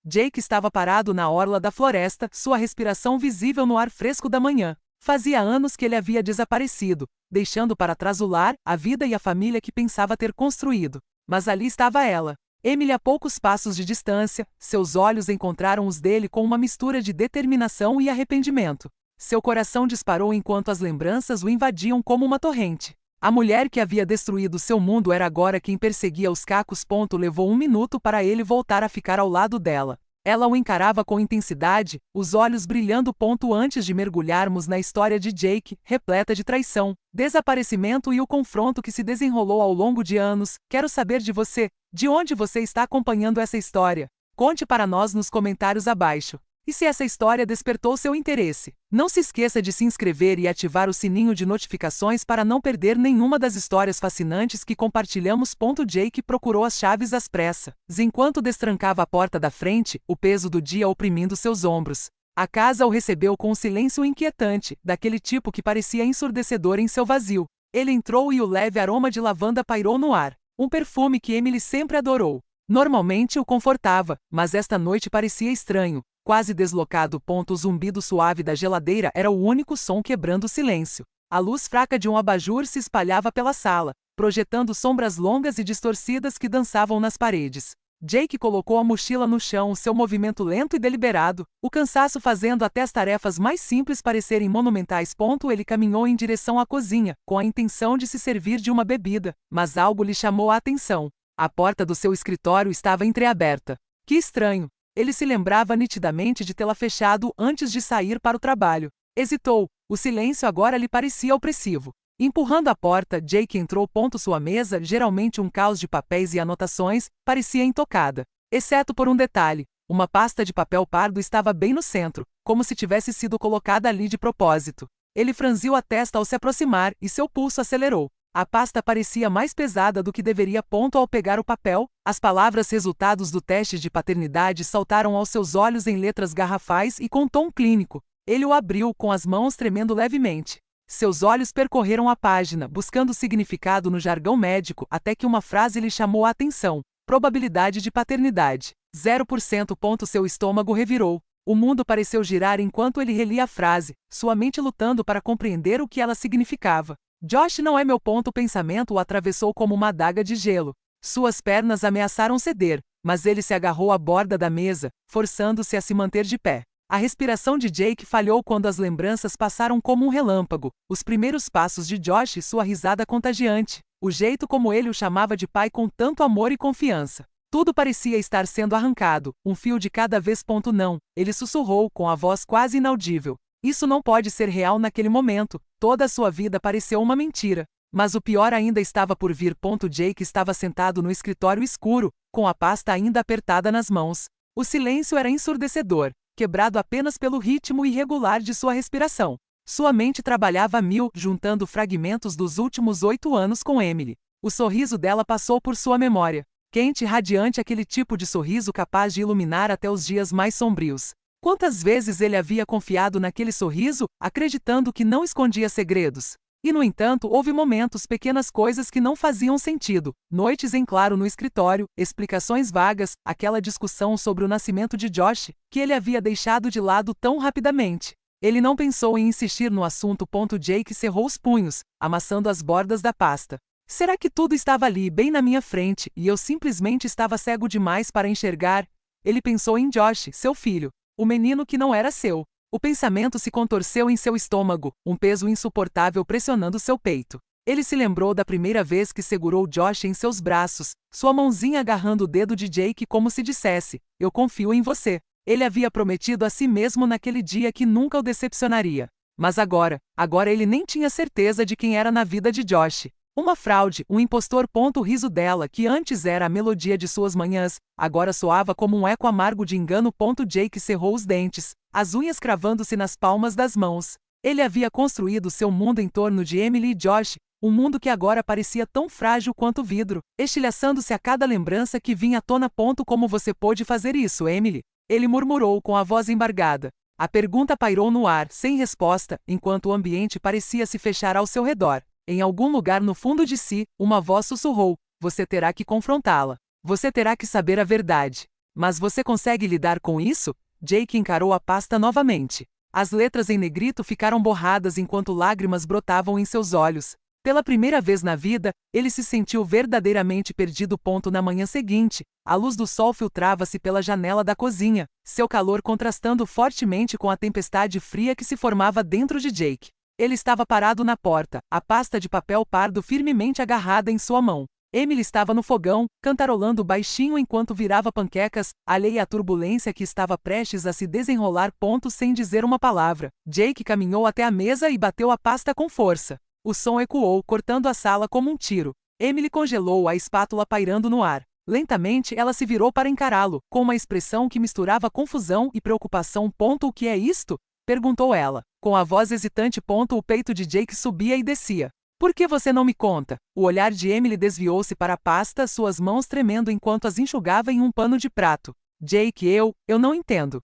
Jake estava parado na orla da floresta, sua respiração visível no ar fresco da manhã. Fazia anos que ele havia desaparecido, deixando para trás o lar, a vida e a família que pensava ter construído. Mas ali estava ela. Emily a poucos passos de distância, seus olhos encontraram os dele com uma mistura de determinação e arrependimento. Seu coração disparou enquanto as lembranças o invadiam como uma torrente. A mulher que havia destruído seu mundo era agora quem perseguia os cacos. Levou 1 minuto para ele voltar a ficar ao lado dela. Ela o encarava com intensidade, os olhos brilhando. Antes de mergulharmos na história de Jake, repleta de traição, desaparecimento e o confronto que se desenrolou ao longo de anos, quero saber de você, de onde você está acompanhando essa história. Conte para nós nos comentários abaixo. E se essa história despertou seu interesse, não se esqueça de se inscrever e ativar o sininho de notificações para não perder nenhuma das histórias fascinantes que compartilhamos. Jake procurou as chaves às pressas, enquanto destrancava a porta da frente, o peso do dia oprimindo seus ombros. A casa o recebeu com um silêncio inquietante, daquele tipo que parecia ensurdecedor em seu vazio. Ele entrou e o leve aroma de lavanda pairou no ar, um perfume que Emily sempre adorou. Normalmente o confortava, mas esta noite parecia estranho. Quase deslocado. O zumbido suave da geladeira era o único som quebrando o silêncio. A luz fraca de um abajur se espalhava pela sala, projetando sombras longas e distorcidas que dançavam nas paredes. Jake colocou a mochila no chão, seu movimento lento e deliberado, o cansaço fazendo até as tarefas mais simples parecerem monumentais. Ele caminhou em direção à cozinha, com a intenção de se servir de uma bebida, mas algo lhe chamou a atenção. A porta do seu escritório estava entreaberta. Que estranho! Ele se lembrava nitidamente de tê-la fechado antes de sair para o trabalho. Hesitou. O silêncio agora lhe parecia opressivo. Empurrando a porta, Jake entrou. Sua mesa, geralmente um caos de papéis e anotações, parecia intocada. Exceto por um detalhe. Uma pasta de papel pardo estava bem no centro, como se tivesse sido colocada ali de propósito. Ele franziu a testa ao se aproximar e seu pulso acelerou. A pasta parecia mais pesada do que deveria. Ao pegar o papel, as palavras resultados do teste de paternidade saltaram aos seus olhos em letras garrafais e com tom clínico. Ele o abriu com as mãos tremendo levemente. Seus olhos percorreram a página, buscando significado no jargão médico, até que uma frase lhe chamou a atenção. Probabilidade de paternidade. 0%. Seu estômago revirou. O mundo pareceu girar enquanto ele relia a frase, sua mente lutando para compreender o que ela significava. Josh não é meu ponto. O pensamento o atravessou como uma adaga de gelo. Suas pernas ameaçaram ceder, mas ele se agarrou à borda da mesa, forçando-se a se manter de pé. A respiração de Jake falhou quando as lembranças passaram como um relâmpago. Os primeiros passos de Josh e sua risada contagiante. O jeito como ele o chamava de pai com tanto amor e confiança. Tudo parecia estar sendo arrancado, um fio de cada vez. Não, ele sussurrou com a voz quase inaudível. Isso não pode ser real naquele momento. Toda a sua vida pareceu uma mentira. Mas o pior ainda estava por vir. Jake estava sentado no escritório escuro, com a pasta ainda apertada nas mãos. O silêncio era ensurdecedor, quebrado apenas pelo ritmo irregular de sua respiração. Sua mente trabalhava a mil, juntando fragmentos dos últimos 8 anos com Emily. O sorriso dela passou por sua memória. Quente e radiante, aquele tipo de sorriso capaz de iluminar até os dias mais sombrios. Quantas vezes ele havia confiado naquele sorriso, acreditando que não escondia segredos? E, no entanto, houve momentos, pequenas coisas que não faziam sentido. Noites em claro no escritório, explicações vagas, aquela discussão sobre o nascimento de Josh, que ele havia deixado de lado tão rapidamente. Ele não pensou em insistir no assunto. Jake cerrou os punhos, amassando as bordas da pasta. Será que tudo estava ali, bem na minha frente, e eu simplesmente estava cego demais para enxergar? Ele pensou em Josh, seu filho. O menino que não era seu. O pensamento se contorceu em seu estômago, um peso insuportável pressionando seu peito. Ele se lembrou da primeira vez que segurou Josh em seus braços, sua mãozinha agarrando o dedo de Jake como se dissesse, eu confio em você. Ele havia prometido a si mesmo naquele dia que nunca o decepcionaria. Mas agora ele nem tinha certeza de quem era na vida de Josh. Uma fraude, um impostor. O riso dela, que antes era a melodia de suas manhãs, agora soava como um eco amargo de engano. Jake cerrou os dentes, as unhas cravando-se nas palmas das mãos. Ele havia construído seu mundo em torno de Emily e Josh, um mundo que agora parecia tão frágil quanto vidro, estilhaçando-se a cada lembrança que vinha à tona. Como você pôde fazer isso, Emily? Ele murmurou com a voz embargada. A pergunta pairou no ar, sem resposta, enquanto o ambiente parecia se fechar ao seu redor. Em algum lugar no fundo de si, uma voz sussurrou, você terá que confrontá-la. Você terá que saber a verdade. Mas você consegue lidar com isso? Jake encarou a pasta novamente. As letras em negrito ficaram borradas enquanto lágrimas brotavam em seus olhos. Pela primeira vez na vida, ele se sentiu verdadeiramente perdido. Na manhã seguinte, a luz do sol filtrava-se pela janela da cozinha, seu calor contrastando fortemente com a tempestade fria que se formava dentro de Jake. Ele estava parado na porta, a pasta de papel pardo firmemente agarrada em sua mão. Emily estava no fogão, cantarolando baixinho enquanto virava panquecas, alheia à turbulência que estava prestes a se desenrolar. Sem dizer uma palavra, Jake caminhou até a mesa e bateu a pasta com força. O som ecoou, cortando a sala como um tiro. Emily congelou, a espátula pairando no ar. Lentamente, ela se virou para encará-lo, com uma expressão que misturava confusão e preocupação. O que é isto? Perguntou ela. Com a voz hesitante. O peito de Jake subia e descia. Por que você não me conta? O olhar de Emily desviou-se para a pasta, suas mãos tremendo enquanto as enxugava em um pano de prato. Jake, eu não entendo.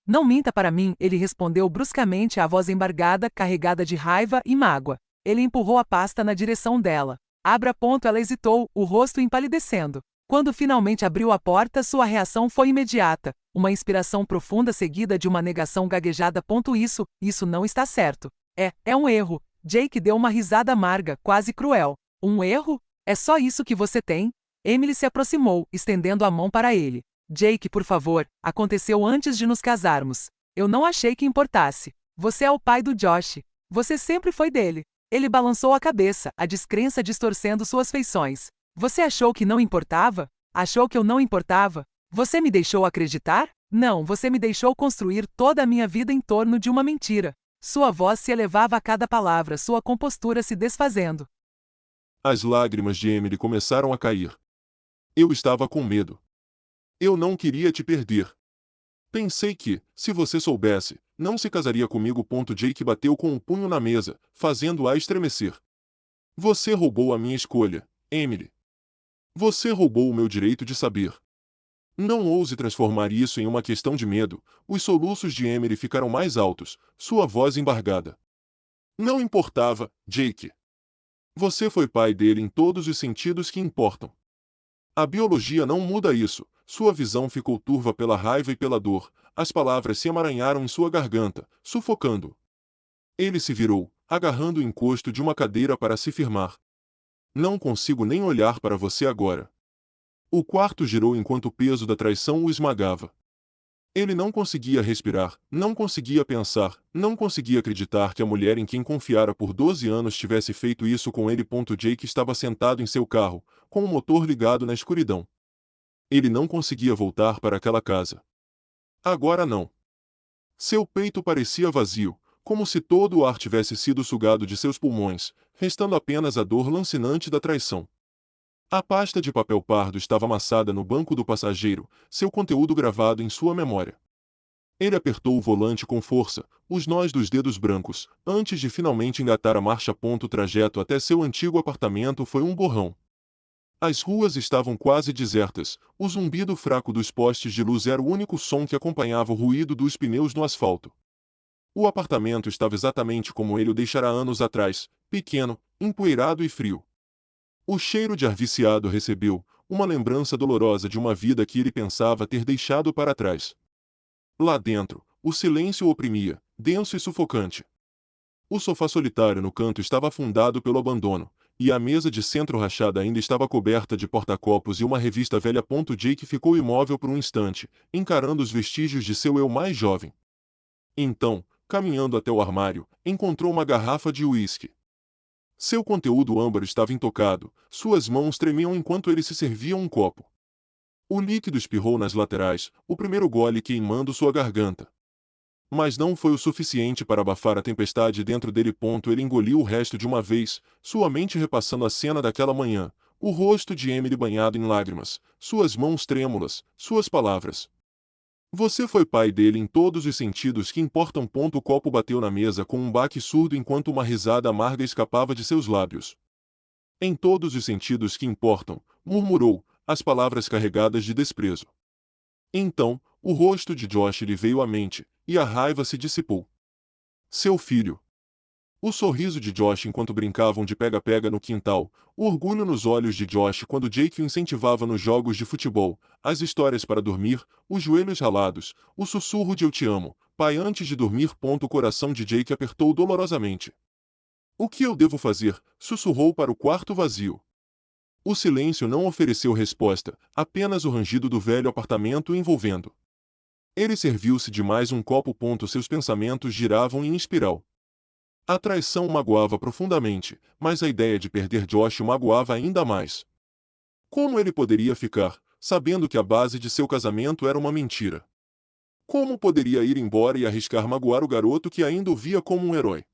Não minta para mim, ele respondeu bruscamente, a voz embargada, carregada de raiva e mágoa. Ele empurrou a pasta na direção dela. Abra. Ela hesitou, o rosto empalidecendo. Quando finalmente abriu a porta, sua reação foi imediata. Uma inspiração profunda seguida de uma negação gaguejada. Isso não está certo. É um erro. Jake deu uma risada amarga, quase cruel. Um erro? É só isso que você tem? Emily se aproximou, estendendo a mão para ele. Jake, por favor, aconteceu antes de nos casarmos. Eu não achei que importasse. Você é o pai do Josh. Você sempre foi dele. Ele balançou a cabeça, a descrença distorcendo suas feições. Você achou que não importava? Achou que eu não importava? Você me deixou acreditar? Não, você me deixou construir toda a minha vida em torno de uma mentira. Sua voz se elevava a cada palavra, sua compostura se desfazendo. As lágrimas de Emily começaram a cair. Eu estava com medo. Eu não queria te perder. Pensei que, se você soubesse, não se casaria comigo. Jake bateu com o punho na mesa, fazendo-a estremecer. Você roubou a minha escolha, Emily. Você roubou o meu direito de saber. Não ouse transformar isso em uma questão de medo. Os soluços de Emily ficaram mais altos, sua voz embargada. Não importava, Jake. Você foi pai dele em todos os sentidos que importam. A biologia não muda isso. Sua visão ficou turva pela raiva e pela dor. As palavras se emaranharam em sua garganta, sufocando. Ele se virou, agarrando o encosto de uma cadeira para se firmar. Não consigo nem olhar para você agora. O quarto girou enquanto o peso da traição o esmagava. Ele não conseguia respirar, não conseguia pensar, não conseguia acreditar que a mulher em quem confiara por 12 anos tivesse feito isso com ele. Jake estava sentado em seu carro, com o motor ligado na escuridão. Ele não conseguia voltar para aquela casa. Agora não. Seu peito parecia vazio, como se todo o ar tivesse sido sugado de seus pulmões, restando apenas a dor lancinante da traição. A pasta de papel pardo estava amassada no banco do passageiro, seu conteúdo gravado em sua memória. Ele apertou o volante com força, os nós dos dedos brancos, antes de finalmente engatar a marcha. O trajeto até seu antigo apartamento foi um borrão. As ruas estavam quase desertas, o zumbido fraco dos postes de luz era o único som que acompanhava o ruído dos pneus no asfalto. O apartamento estava exatamente como ele o deixara anos atrás, pequeno, empoeirado e frio. O cheiro de ar viciado recebeu, uma lembrança dolorosa de uma vida que ele pensava ter deixado para trás. Lá dentro, o silêncio o oprimia, denso e sufocante. O sofá solitário no canto estava afundado pelo abandono, e a mesa de centro rachada ainda estava coberta de porta-copos e uma revista velha. Jake ficou imóvel por um instante, encarando os vestígios de seu eu mais jovem. Então, caminhando até o armário, encontrou uma garrafa de uísque. Seu conteúdo âmbar estava intocado, suas mãos tremiam enquanto ele se servia um copo. O líquido espirrou nas laterais, o primeiro gole queimando sua garganta. Mas não foi o suficiente para abafar a tempestade dentro dele. Ele engoliu o resto de uma vez, sua mente repassando a cena daquela manhã, o rosto de Emily banhado em lágrimas, suas mãos trêmulas, suas palavras. Você foi pai dele em todos os sentidos que importam. O copo bateu na mesa com um baque surdo enquanto uma risada amarga escapava de seus lábios. Em todos os sentidos que importam, murmurou, as palavras carregadas de desprezo. Então, o rosto de Josh lhe veio à mente, e a raiva se dissipou. Seu filho. O sorriso de Josh enquanto brincavam de pega-pega no quintal, o orgulho nos olhos de Josh quando Jake o incentivava nos jogos de futebol, as histórias para dormir, os joelhos ralados, o sussurro de eu te amo, pai antes de dormir. O coração de Jake apertou dolorosamente. O que eu devo fazer? Sussurrou para o quarto vazio. O silêncio não ofereceu resposta, apenas o rangido do velho apartamento envolvendo. Ele serviu-se de mais um copo. Seus pensamentos giravam em espiral. A traição o magoava profundamente, mas a ideia de perder Josh o magoava ainda mais. Como ele poderia ficar, sabendo que a base de seu casamento era uma mentira? Como poderia ir embora e arriscar magoar o garoto que ainda o via como um herói?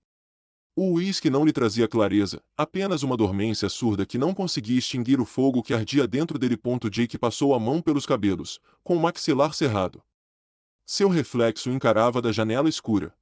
O uísque não lhe trazia clareza, apenas uma dormência surda que não conseguia extinguir o fogo que ardia dentro dele. Jake passou a mão pelos cabelos, com o maxilar cerrado. Seu reflexo encarava da janela escura.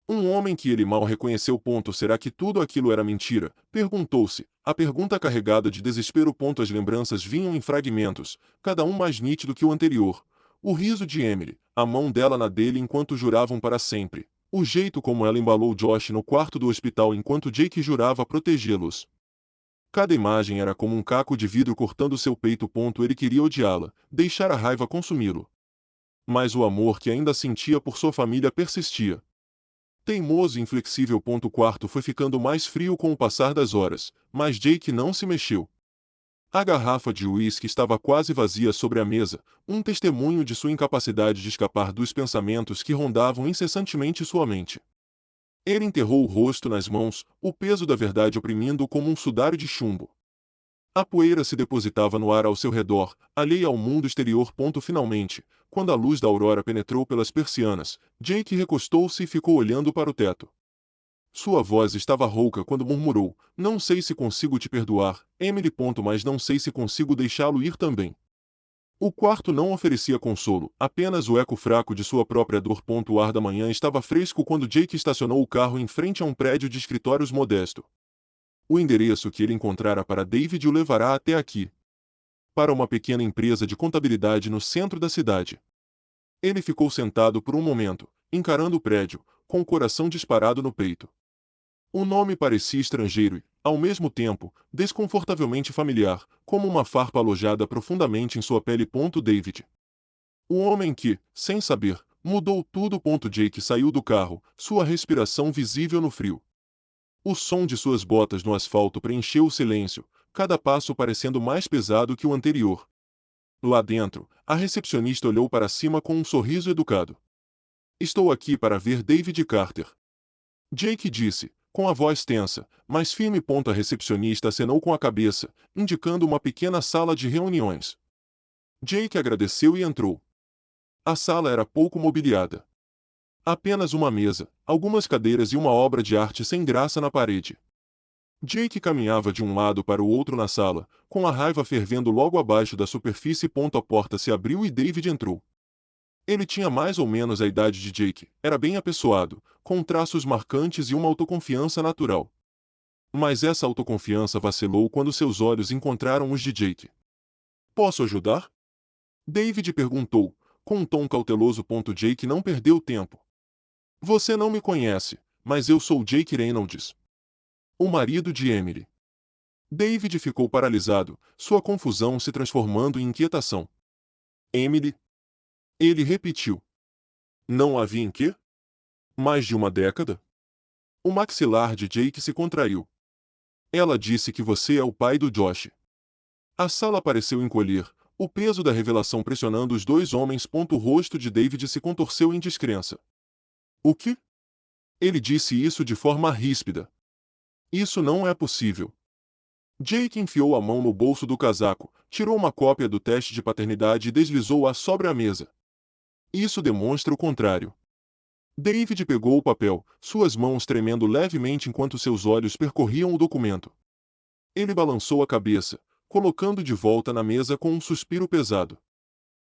Um homem que ele mal reconheceu. Será que tudo aquilo era mentira? Perguntou-se, a pergunta carregada de desespero. As lembranças vinham em fragmentos, cada um mais nítido que o anterior. O riso de Emily, a mão dela na dele enquanto juravam para sempre. O jeito como ela embalou Josh no quarto do hospital enquanto Jake jurava protegê-los. Cada imagem era como um caco de vidro cortando seu peito. Ele queria odiá-la, deixar a raiva consumi-lo. Mas o amor que ainda sentia por sua família persistia. Teimoso e inflexível. O quarto foi ficando mais frio com o passar das horas, mas Jake não se mexeu. A garrafa de uísque estava quase vazia sobre a mesa, um testemunho de sua incapacidade de escapar dos pensamentos que rondavam incessantemente sua mente. Ele enterrou o rosto nas mãos, o peso da verdade oprimindo-o como um sudário de chumbo. A poeira se depositava no ar ao seu redor, alheia ao mundo exterior. Finalmente, quando a luz da aurora penetrou pelas persianas, Jake recostou-se e ficou olhando para o teto. Sua voz estava rouca quando murmurou, não sei se consigo te perdoar, Emily. Mas não sei se consigo deixá-lo ir também. O quarto não oferecia consolo, apenas o eco fraco de sua própria dor. O ar da manhã estava fresco quando Jake estacionou o carro em frente a um prédio de escritórios modesto. O endereço que ele encontrara para David o levará até aqui. Para uma pequena empresa de contabilidade no centro da cidade. Ele ficou sentado por um momento, encarando o prédio, com o coração disparado no peito. O nome parecia estrangeiro e, ao mesmo tempo, desconfortavelmente familiar, como uma farpa alojada profundamente em sua pele. David. O homem que, sem saber, mudou tudo. Jake saiu do carro, sua respiração visível no frio. O som de suas botas no asfalto preencheu o silêncio, cada passo parecendo mais pesado que o anterior. Lá dentro, a recepcionista olhou para cima com um sorriso educado. Estou aqui para ver David Carter. Jake disse, com a voz tensa, mas firme. A recepcionista acenou com a cabeça, indicando uma pequena sala de reuniões. Jake agradeceu e entrou. A sala era pouco mobiliada. Apenas uma mesa, algumas cadeiras e uma obra de arte sem graça na parede. Jake caminhava de um lado para o outro na sala, com a raiva fervendo logo abaixo da superfície. A porta se abriu e David entrou. Ele tinha mais ou menos a idade de Jake, era bem apessoado, com traços marcantes e uma autoconfiança natural. Mas essa autoconfiança vacilou quando seus olhos encontraram os de Jake. Posso ajudar? David perguntou, com um tom cauteloso. Jake não perdeu tempo. Você não me conhece, mas eu sou Jake Reynolds, o marido de Emily. David ficou paralisado, sua confusão se transformando em inquietação. Emily? Ele repetiu. Não havia em quê? Mais de uma década? O maxilar de Jake se contraiu. Ela disse que você é o pai do Josh. A sala pareceu encolher, o peso da revelação pressionando os dois homens. O rosto de David se contorceu em descrença. O quê? Ele disse isso de forma ríspida. Isso não é possível. Jake enfiou a mão no bolso do casaco, tirou uma cópia do teste de paternidade e deslizou-a sobre a mesa. Isso demonstra o contrário. David pegou o papel, suas mãos tremendo levemente enquanto seus olhos percorriam o documento. Ele balançou a cabeça, colocando de volta na mesa com um suspiro pesado.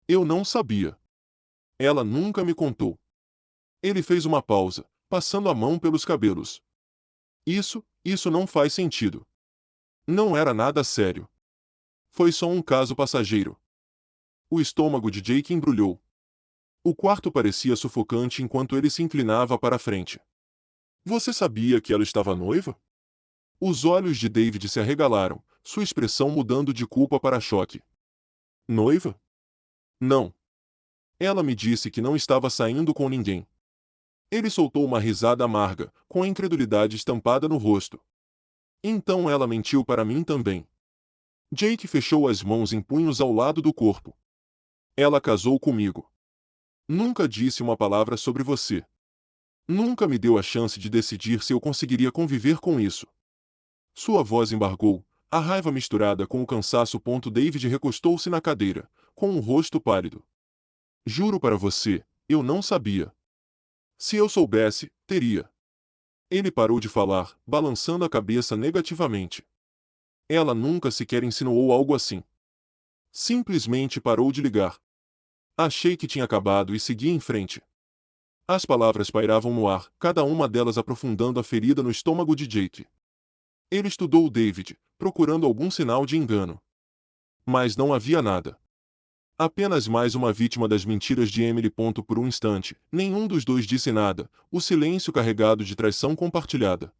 Eu não sabia. Ela nunca me contou. Ele fez uma pausa, passando a mão pelos cabelos. Isso não faz sentido. Não era nada sério. Foi só um caso passageiro. O estômago de Jake embrulhou. O quarto parecia sufocante enquanto ele se inclinava para a frente. Você sabia que ela estava noiva? Os olhos de David se arregalaram, sua expressão mudando de culpa para choque. Noiva? Não. Ela me disse que não estava saindo com ninguém. Ele soltou uma risada amarga, com a incredulidade estampada no rosto. Então ela mentiu para mim também. Jake fechou as mãos em punhos ao lado do corpo. Ela casou comigo. Nunca disse uma palavra sobre você. Nunca me deu a chance de decidir se eu conseguiria conviver com isso. Sua voz embargou, a raiva misturada com o cansaço. David recostou-se na cadeira, com um rosto pálido. Juro para você, eu não sabia. Se eu soubesse, teria. Ele parou de falar, balançando a cabeça negativamente. Ela nunca sequer insinuou algo assim. Simplesmente parou de ligar. Achei que tinha acabado e segui em frente. As palavras pairavam no ar, cada uma delas aprofundando a ferida no estômago de Jake. Ele estudou o David, procurando algum sinal de engano. Mas não havia nada. Apenas mais uma vítima das mentiras de Emily. Por um instante, nenhum dos dois disse nada, o silêncio carregado de traição compartilhada.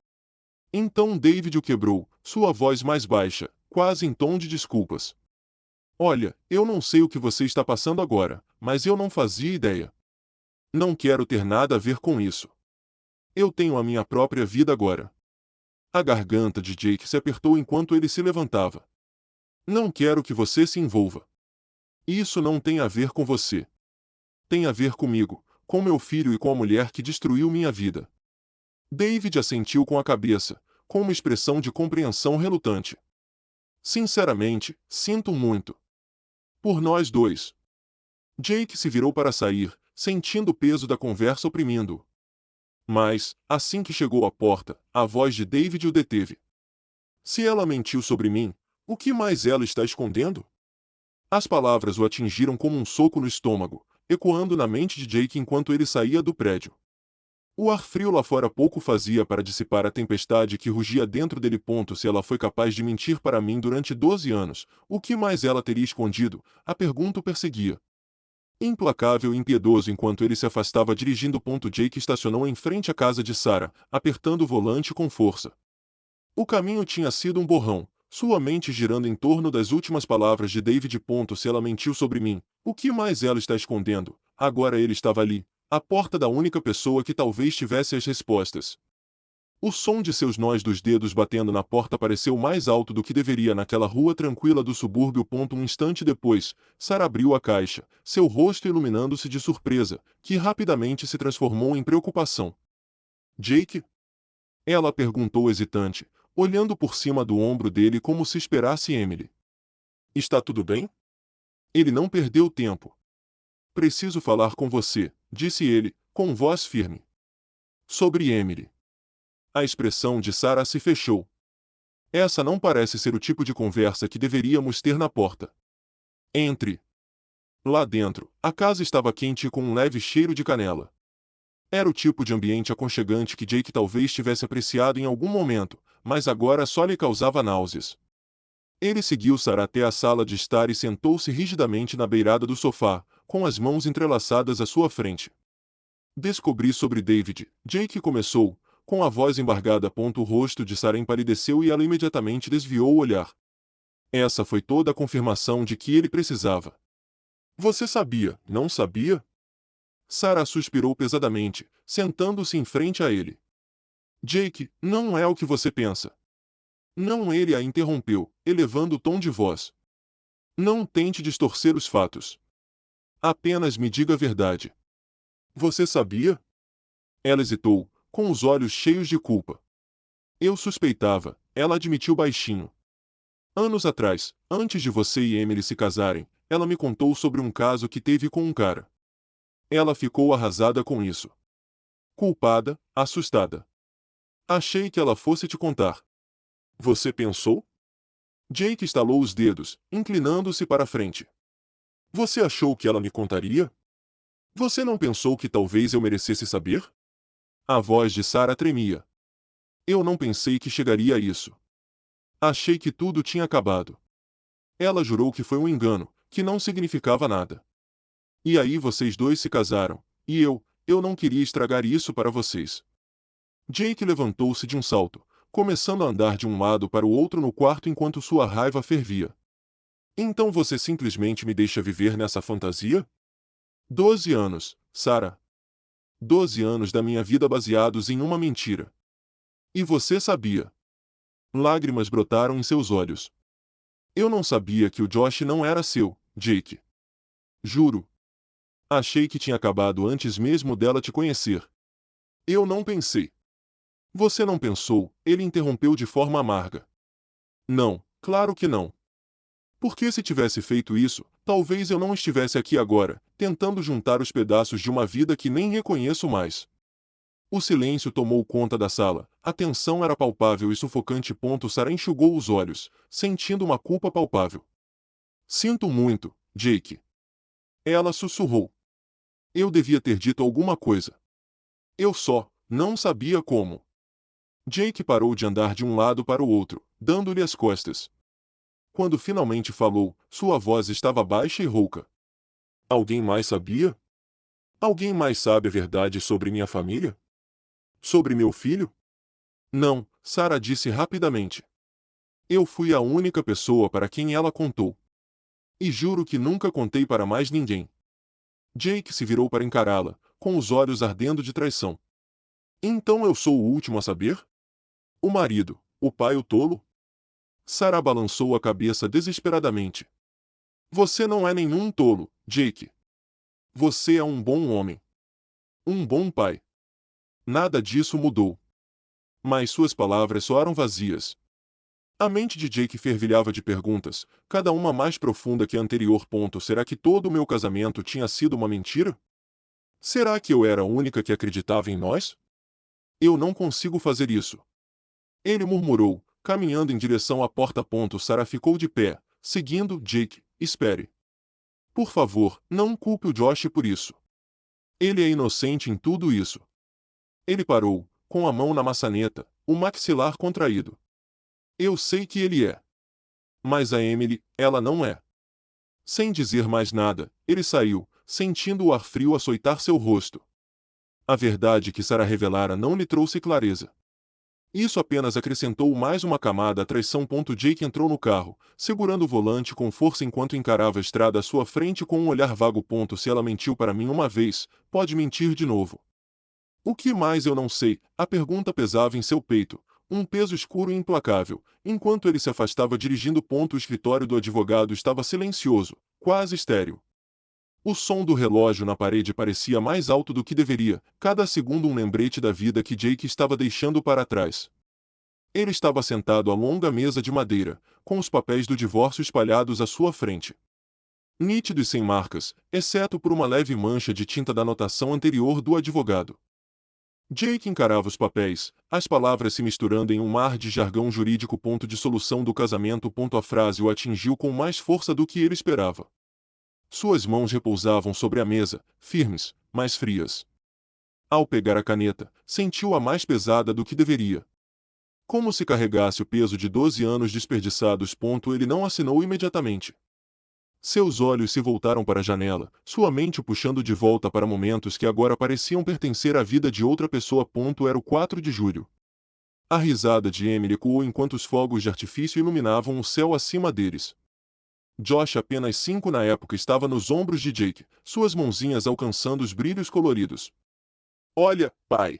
Então David o quebrou, sua voz mais baixa, quase em tom de desculpas. Olha, eu não sei o que você está passando agora, mas eu não fazia ideia. Não quero ter nada a ver com isso. Eu tenho a minha própria vida agora. A garganta de Jake se apertou enquanto ele se levantava. Não quero que você se envolva. Isso não tem a ver com você. Tem a ver comigo, com meu filho e com a mulher que destruiu minha vida. David assentiu com a cabeça, com uma expressão de compreensão relutante. Sinceramente, sinto muito. Por nós dois. Jake se virou para sair, sentindo o peso da conversa oprimindo-o. Mas, assim que chegou à porta, a voz de David o deteve. Se ela mentiu sobre mim, o que mais ela está escondendo? As palavras o atingiram como um soco no estômago, ecoando na mente de Jake enquanto ele saía do prédio. O ar frio lá fora pouco fazia para dissipar a tempestade que rugia dentro dele. Se ela foi capaz de mentir para mim durante 12 anos, o que mais ela teria escondido? A pergunta o perseguia. Implacável e impiedoso enquanto ele se afastava dirigindo. Jake estacionou em frente à casa de Sarah, apertando o volante com força. O caminho tinha sido um borrão, sua mente girando em torno das últimas palavras de David. Se ela mentiu sobre mim, o que mais ela está escondendo? Agora ele estava ali, à porta da única pessoa que talvez tivesse as respostas. O som de seus nós dos dedos batendo na porta pareceu mais alto do que deveria naquela rua tranquila do subúrbio. Um instante depois, Sarah abriu a caixa, seu rosto iluminando-se de surpresa, que rapidamente se transformou em preocupação. Jake? Ela perguntou hesitante, olhando por cima do ombro dele como se esperasse Emily. Está tudo bem? Ele não perdeu tempo. Preciso falar com você, disse ele, com voz firme. Sobre Emily. A expressão de Sarah se fechou. Essa não parece ser o tipo de conversa que deveríamos ter na porta. Entre. Lá dentro, a casa estava quente e com um leve cheiro de canela. Era o tipo de ambiente aconchegante que Jake talvez tivesse apreciado em algum momento, mas agora só lhe causava náuseas. Ele seguiu Sarah até a sala de estar e sentou-se rigidamente na beirada do sofá, com as mãos entrelaçadas à sua frente. Descobri sobre David, Jake começou, com a voz embargada. O rosto de Sarah empalideceu e ela imediatamente desviou o olhar. Essa foi toda a confirmação de que ele precisava. Você sabia, não sabia? Sarah suspirou pesadamente, sentando-se em frente a ele. Jake, não é o que você pensa. Não, ele a interrompeu, elevando o tom de voz. Não tente distorcer os fatos. Apenas me diga a verdade. Você sabia? Ela hesitou, com os olhos cheios de culpa. Eu suspeitava, ela admitiu baixinho. Anos atrás, antes de você e Emily se casarem, ela me contou sobre um caso que teve com um cara. Ela ficou arrasada com isso. Culpada, assustada. Achei que ela fosse te contar. Você pensou? Jake estalou os dedos, inclinando-se para a frente. Você achou que ela me contaria? Você não pensou que talvez eu merecesse saber? A voz de Sarah tremia. Eu não pensei que chegaria a isso. Achei que tudo tinha acabado. Ela jurou que foi um engano, que não significava nada. E aí vocês dois se casaram, e eu não queria estragar isso para vocês. Jake levantou-se de um salto, começando a andar de um lado para o outro no quarto enquanto sua raiva fervia. Então você simplesmente me deixa viver nessa fantasia? 12 anos, Sarah. 12 anos da minha vida baseados em uma mentira. E você sabia. Lágrimas brotaram em seus olhos. Eu não sabia que o Josh não era seu, Jake. Juro. Achei que tinha acabado antes mesmo dela te conhecer. Eu não pensei. Você não pensou, ele interrompeu de forma amarga. Não, claro que não. Porque se tivesse feito isso, talvez eu não estivesse aqui agora, tentando juntar os pedaços de uma vida que nem reconheço mais. O silêncio tomou conta da sala, a tensão era palpável e sufocante. Sarah enxugou os olhos, sentindo uma culpa palpável. Sinto muito, Jake. Ela sussurrou. Eu devia ter dito alguma coisa. Eu só não sabia como. Jake parou de andar de um lado para o outro, dando-lhe as costas. Quando finalmente falou, sua voz estava baixa e rouca. Alguém mais sabia? Alguém mais sabe a verdade sobre minha família? Sobre meu filho? Não, Sarah disse rapidamente. Eu fui a única pessoa para quem ela contou. E juro que nunca contei para mais ninguém. Jake se virou para encará-la, com os olhos ardendo de traição. Então eu sou o último a saber? O marido, o pai o tolo? Sarah balançou a cabeça desesperadamente. Você não é nenhum tolo, Jake. Você é um bom homem. Um bom pai. Nada disso mudou. Mas suas palavras soaram vazias. A mente de Jake fervilhava de perguntas, cada uma mais profunda que a anterior. Será que todo o meu casamento tinha sido uma mentira? Será que eu era a única que acreditava em nós? Eu não consigo fazer isso. Ele murmurou, caminhando em direção à porta. Sarah ficou de pé, seguindo Jake. Espere. Por favor, não culpe o Josh por isso. Ele é inocente em tudo isso. Ele parou, com a mão na maçaneta, o maxilar contraído. Eu sei que ele é. Mas a Emily, ela não é. Sem dizer mais nada, ele saiu, sentindo o ar frio açoitar seu rosto. A verdade que Sarah revelara não lhe trouxe clareza. Isso apenas acrescentou mais uma camada à traição. Jake entrou no carro, segurando o volante com força enquanto encarava a estrada à sua frente com um olhar vago. Se ela mentiu para mim uma vez, pode mentir de novo. O que mais eu não sei? A pergunta pesava em seu peito, um peso escuro e implacável, enquanto ele se afastava dirigindo. O escritório do advogado estava silencioso, quase estéril. O som do relógio na parede parecia mais alto do que deveria, cada segundo um lembrete da vida que Jake estava deixando para trás. Ele estava sentado à longa mesa de madeira, com os papéis do divórcio espalhados à sua frente. Nítido e sem marcas, exceto por uma leve mancha de tinta da anotação anterior do advogado. Jake encarava os papéis, as palavras se misturando em um mar de jargão jurídico. Dissolução do casamento. A frase o atingiu com mais força do que ele esperava. Suas mãos repousavam sobre a mesa, firmes, mas frias. Ao pegar a caneta, sentiu-a mais pesada do que deveria. Como se carregasse o peso de 12 anos desperdiçados. Ele não assinou imediatamente. Seus olhos se voltaram para a janela, sua mente o puxando de volta para momentos que agora pareciam pertencer à vida de outra pessoa. Era o 4 de julho. A risada de Emily ecoou enquanto os fogos de artifício iluminavam o céu acima deles. Josh, apenas 5 na época, estava nos ombros de Jake, suas mãozinhas alcançando os brilhos coloridos. Olha, pai!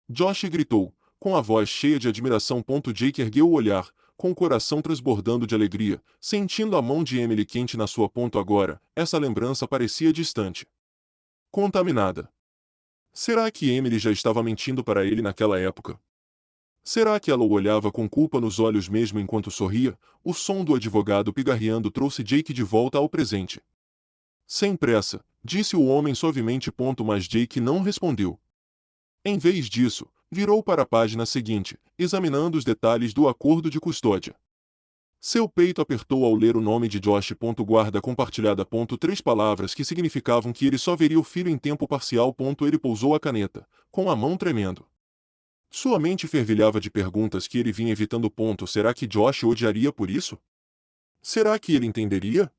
Josh gritou, com a voz cheia de admiração. Jake ergueu o olhar, com o coração transbordando de alegria, sentindo a mão de Emily quente na sua. Agora, essa lembrança parecia distante. Contaminada. Será que Emily já estava mentindo para ele naquela época? Será que ela o olhava com culpa nos olhos mesmo enquanto sorria? O som do advogado pigarreando trouxe Jake de volta ao presente. Sem pressa, disse o homem suavemente. Mas Jake não respondeu. Em vez disso, virou para a página seguinte, examinando os detalhes do acordo de custódia. Seu peito apertou ao ler o nome de Josh. Guarda compartilhada. 3 palavras que significavam que ele só veria o filho em tempo parcial. Ele pousou a caneta, com a mão tremendo. Sua mente fervilhava de perguntas que ele vinha evitando. Será que Josh o odiaria por isso? Será que ele entenderia?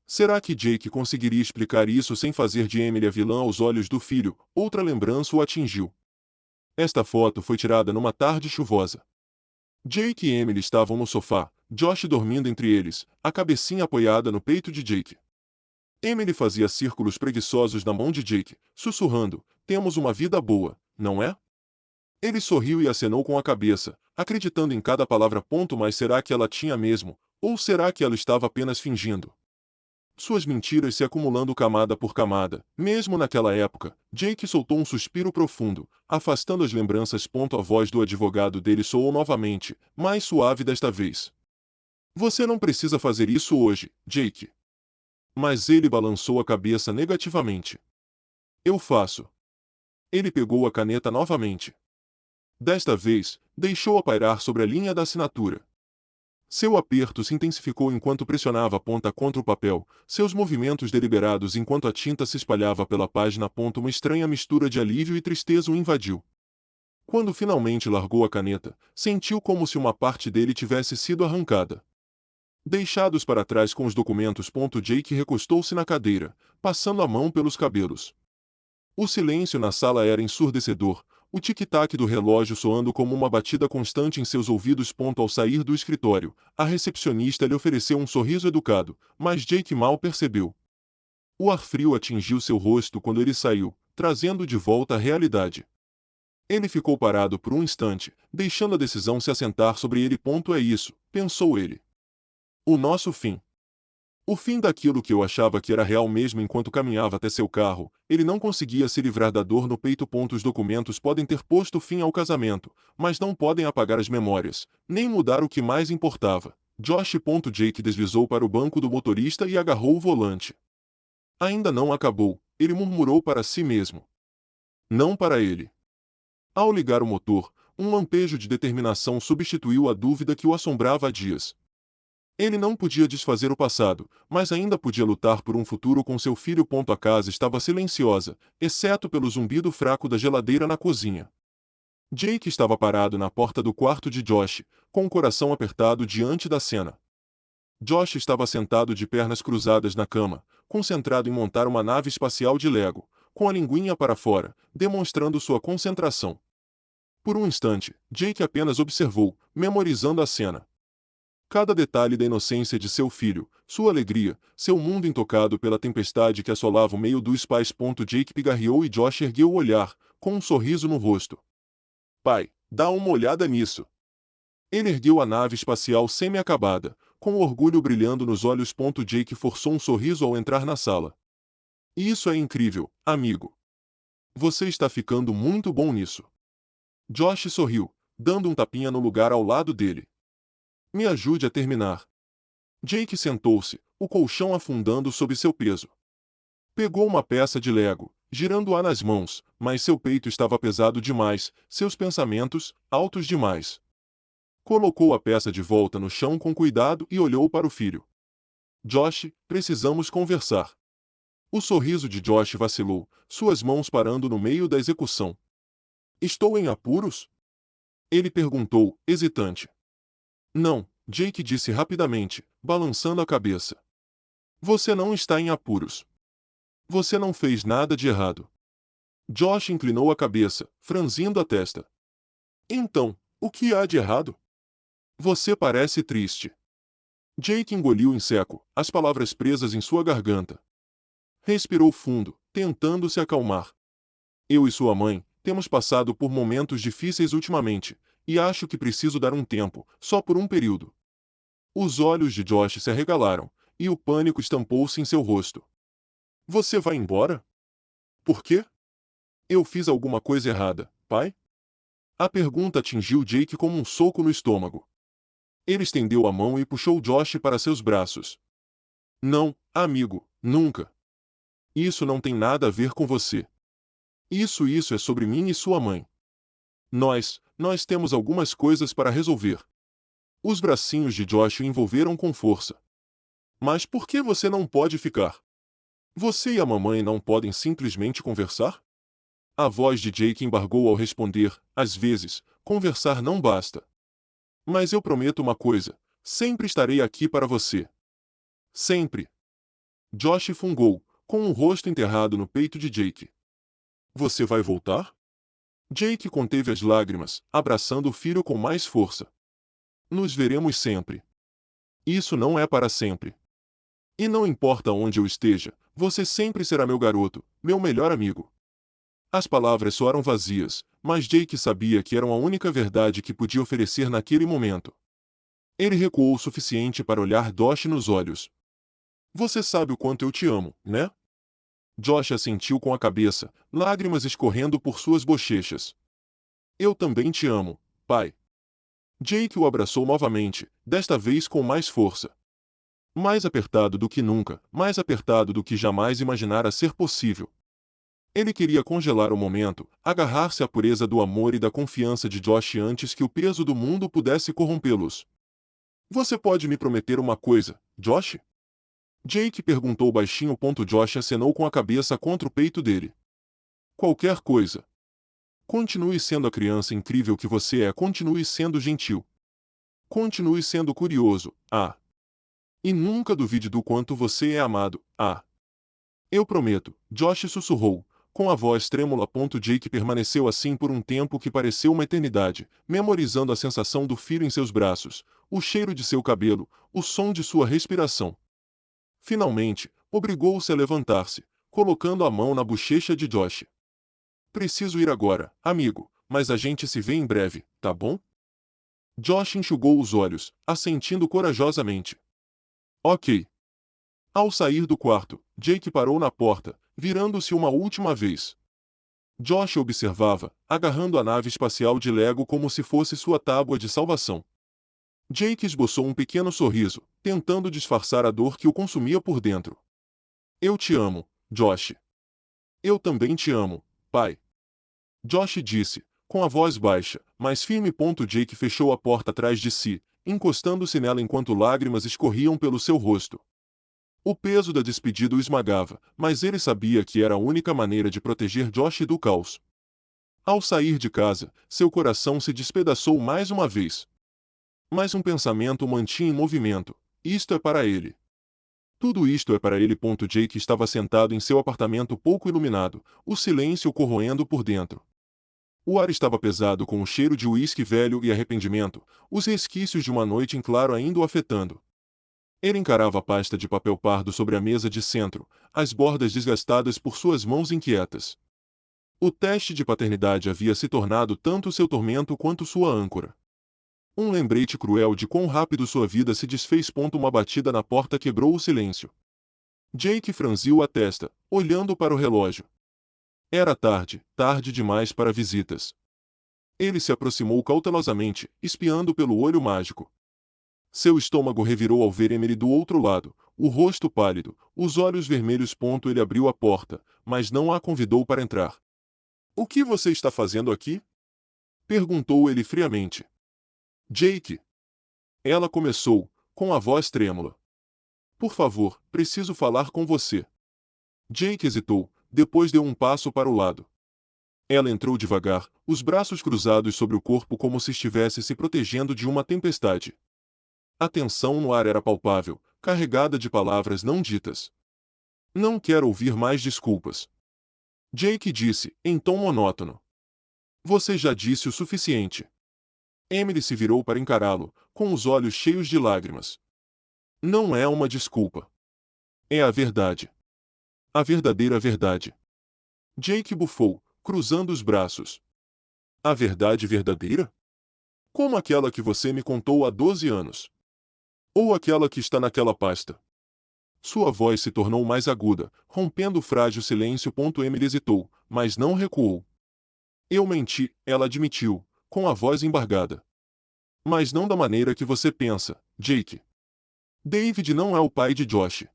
Será que Jake conseguiria explicar isso sem fazer de Emily a vilã aos olhos do filho? Outra lembrança o atingiu. Esta foto foi tirada numa tarde chuvosa. Jake e Emily estavam no sofá, Josh dormindo entre eles, a cabecinha apoiada no peito de Jake. Emily fazia círculos preguiçosos na mão de Jake, sussurrando: "Temos uma vida boa, não é?" Ele sorriu e acenou com a cabeça, acreditando em cada palavra. Mas será que ela tinha mesmo? Ou será que ela estava apenas fingindo? Suas mentiras se acumulando camada por camada. Mesmo naquela época, Jake soltou um suspiro profundo, afastando as lembranças. A voz do advogado dele soou novamente, mais suave desta vez. "Você não precisa fazer isso hoje, Jake." Mas ele balançou a cabeça negativamente. "Eu faço." Ele pegou a caneta novamente. Desta vez, deixou-a pairar sobre a linha da assinatura. Seu aperto se intensificou enquanto pressionava a ponta contra o papel, seus movimentos deliberados enquanto a tinta se espalhava pela página. Uma estranha mistura de alívio e tristeza o invadiu. Quando finalmente largou a caneta, sentiu como se uma parte dele tivesse sido arrancada. Deixados para trás com os documentos. Jake recostou-se na cadeira, passando a mão pelos cabelos. O silêncio na sala era ensurdecedor, o tic-tac do relógio soando como uma batida constante em seus ouvidos. Ao sair do escritório, a recepcionista lhe ofereceu um sorriso educado, mas Jake mal percebeu. O ar frio atingiu seu rosto quando ele saiu, trazendo de volta a realidade. Ele ficou parado por um instante, deixando a decisão se assentar sobre ele. É isso, pensou ele. O nosso fim. O fim daquilo que eu achava que era real. Mesmo enquanto caminhava até seu carro, ele não conseguia se livrar da dor no peito. Os documentos podem ter posto fim ao casamento, mas não podem apagar as memórias, nem mudar o que mais importava. Josh. Jake deslizou para o banco do motorista e agarrou o volante. Ainda não acabou, ele murmurou para si mesmo. Não para ele. Ao ligar o motor, um lampejo de determinação substituiu a dúvida que o assombrava há dias. Ele não podia desfazer o passado, mas ainda podia lutar por um futuro com seu filho. A casa estava silenciosa, exceto pelo zumbido fraco da geladeira na cozinha. Jake estava parado na porta do quarto de Josh, com o coração apertado diante da cena. Josh estava sentado de pernas cruzadas na cama, concentrado em montar uma nave espacial de Lego, com a linguinha para fora, demonstrando sua concentração. Por um instante, Jake apenas observou, memorizando a cena. Cada detalhe da inocência de seu filho, sua alegria, seu mundo intocado pela tempestade que assolava o meio dos pais. Jake pigarreou e Josh ergueu o olhar, com um sorriso no rosto. "Pai, dá uma olhada nisso." Ele ergueu a nave espacial semi-acabada, com o orgulho brilhando nos olhos. Jake forçou um sorriso ao entrar na sala. "Isso é incrível, amigo. Você está ficando muito bom nisso." Josh sorriu, dando um tapinha no lugar ao lado dele. "Me ajude a terminar." Jake sentou-se, o colchão afundando sob seu peso. Pegou uma peça de Lego, girando-a nas mãos, mas seu peito estava pesado demais, seus pensamentos, altos demais. Colocou a peça de volta no chão com cuidado e olhou para o filho. "Josh, precisamos conversar." O sorriso de Josh vacilou, suas mãos parando no meio da execução. "Estou em apuros?" Ele perguntou, hesitante. "Não," Jake disse rapidamente, balançando a cabeça. "Você não está em apuros. Você não fez nada de errado." Josh inclinou a cabeça, franzindo a testa. "Então, o que há de errado?" "Você parece triste." Jake engoliu em seco, as palavras presas em sua garganta. Respirou fundo, tentando se acalmar. "Eu e sua mãe temos passado por momentos difíceis ultimamente, e acho que preciso dar um tempo, só por um período." Os olhos de Josh se arregalaram, e o pânico estampou-se em seu rosto. "Você vai embora? Por quê? Eu fiz alguma coisa errada, pai?" A pergunta atingiu Jake como um soco no estômago. Ele estendeu a mão e puxou Josh para seus braços. "Não, amigo, nunca. Isso não tem nada a ver com você. Isso é sobre mim e sua mãe. Nós temos algumas coisas para resolver." Os bracinhos de Josh o envolveram com força. "Mas por que você não pode ficar? Você e a mamãe não podem simplesmente conversar?" A voz de Jake embargou ao responder, "Às vezes, conversar não basta. Mas eu prometo uma coisa, sempre estarei aqui para você. Sempre." Josh fungou, com o rosto enterrado no peito de Jake. "Você vai voltar?" Jake conteve as lágrimas, abraçando o filho com mais força. Nos veremos sempre. Isso não é para sempre. E não importa onde eu esteja, você sempre será meu garoto, meu melhor amigo. As palavras soaram vazias, mas Jake sabia que eram a única verdade que podia oferecer naquele momento. Ele recuou o suficiente para olhar Josh nos olhos. Você sabe o quanto eu te amo, né? Josh assentiu com a cabeça, lágrimas escorrendo por suas bochechas. Eu também te amo, pai. Jake o abraçou novamente, desta vez com mais força. Mais apertado do que nunca, mais apertado do que jamais imaginara ser possível. Ele queria congelar o momento, agarrar-se à pureza do amor e da confiança de Josh antes que o peso do mundo pudesse corrompê-los. Você pode me prometer uma coisa, Josh? Jake perguntou baixinho. Josh acenou com a cabeça contra o peito dele. Qualquer coisa. Continue sendo a criança incrível que você é. Continue sendo gentil. Continue sendo curioso. E nunca duvide do quanto você é amado. Eu prometo, Josh sussurrou, com a voz trêmula. Jake permaneceu assim por um tempo que pareceu uma eternidade, memorizando a sensação do filho em seus braços, o cheiro de seu cabelo, o som de sua respiração. Finalmente, obrigou-se a levantar-se, colocando a mão na bochecha de Josh. Preciso ir agora, amigo, mas a gente se vê em breve, tá bom? Josh enxugou os olhos, assentindo corajosamente. Ok. Ao sair do quarto, Jake parou na porta, virando-se uma última vez. Josh observava, agarrando a nave espacial de Lego como se fosse sua tábua de salvação. Jake esboçou um pequeno sorriso, tentando disfarçar a dor que o consumia por dentro. Eu te amo, Josh. Eu também te amo, pai. Josh disse, com a voz baixa, mas firme. Jake fechou a porta atrás de si, encostando-se nela enquanto lágrimas escorriam pelo seu rosto. O peso da despedida o esmagava, mas ele sabia que era a única maneira de proteger Josh do caos. Ao sair de casa, seu coração se despedaçou mais uma vez. Mas um pensamento o mantinha em movimento. Isto é para ele. Tudo isto é para ele. Jake estava sentado em seu apartamento pouco iluminado, o silêncio corroendo por dentro. O ar estava pesado com o cheiro de uísque velho e arrependimento, os resquícios de uma noite em claro ainda o afetando. Ele encarava a pasta de papel pardo sobre a mesa de centro, as bordas desgastadas por suas mãos inquietas. O teste de paternidade havia se tornado tanto seu tormento quanto sua âncora. Um lembrete cruel de quão rápido sua vida se desfez. Uma batida na porta quebrou o silêncio. Jake franziu a testa, olhando para o relógio. Era tarde, tarde demais para visitas. Ele se aproximou cautelosamente, espiando pelo olho mágico. Seu estômago revirou ao ver Emily do outro lado, o rosto pálido, os olhos vermelhos. Ele abriu a porta, mas não a convidou para entrar. O que você está fazendo aqui? Perguntou ele friamente. Jake. Ela começou, com a voz trêmula. Por favor, preciso falar com você. Jake hesitou, depois deu um passo para o lado. Ela entrou devagar, os braços cruzados sobre o corpo como se estivesse se protegendo de uma tempestade. A tensão no ar era palpável, carregada de palavras não ditas. Não quero ouvir mais desculpas. Jake disse, em tom monótono. Você já disse o suficiente. Emily se virou para encará-lo, com os olhos cheios de lágrimas. Não é uma desculpa. É a verdade. A verdadeira verdade. Jake bufou, cruzando os braços. A verdade verdadeira? Como aquela que você me contou há 12 anos. Ou aquela que está naquela pasta. Sua voz se tornou mais aguda, rompendo o frágil silêncio. Emily hesitou, mas não recuou. Eu menti, ela admitiu, com a voz embargada. Mas não da maneira que você pensa, Jake. David não é o pai de Josh.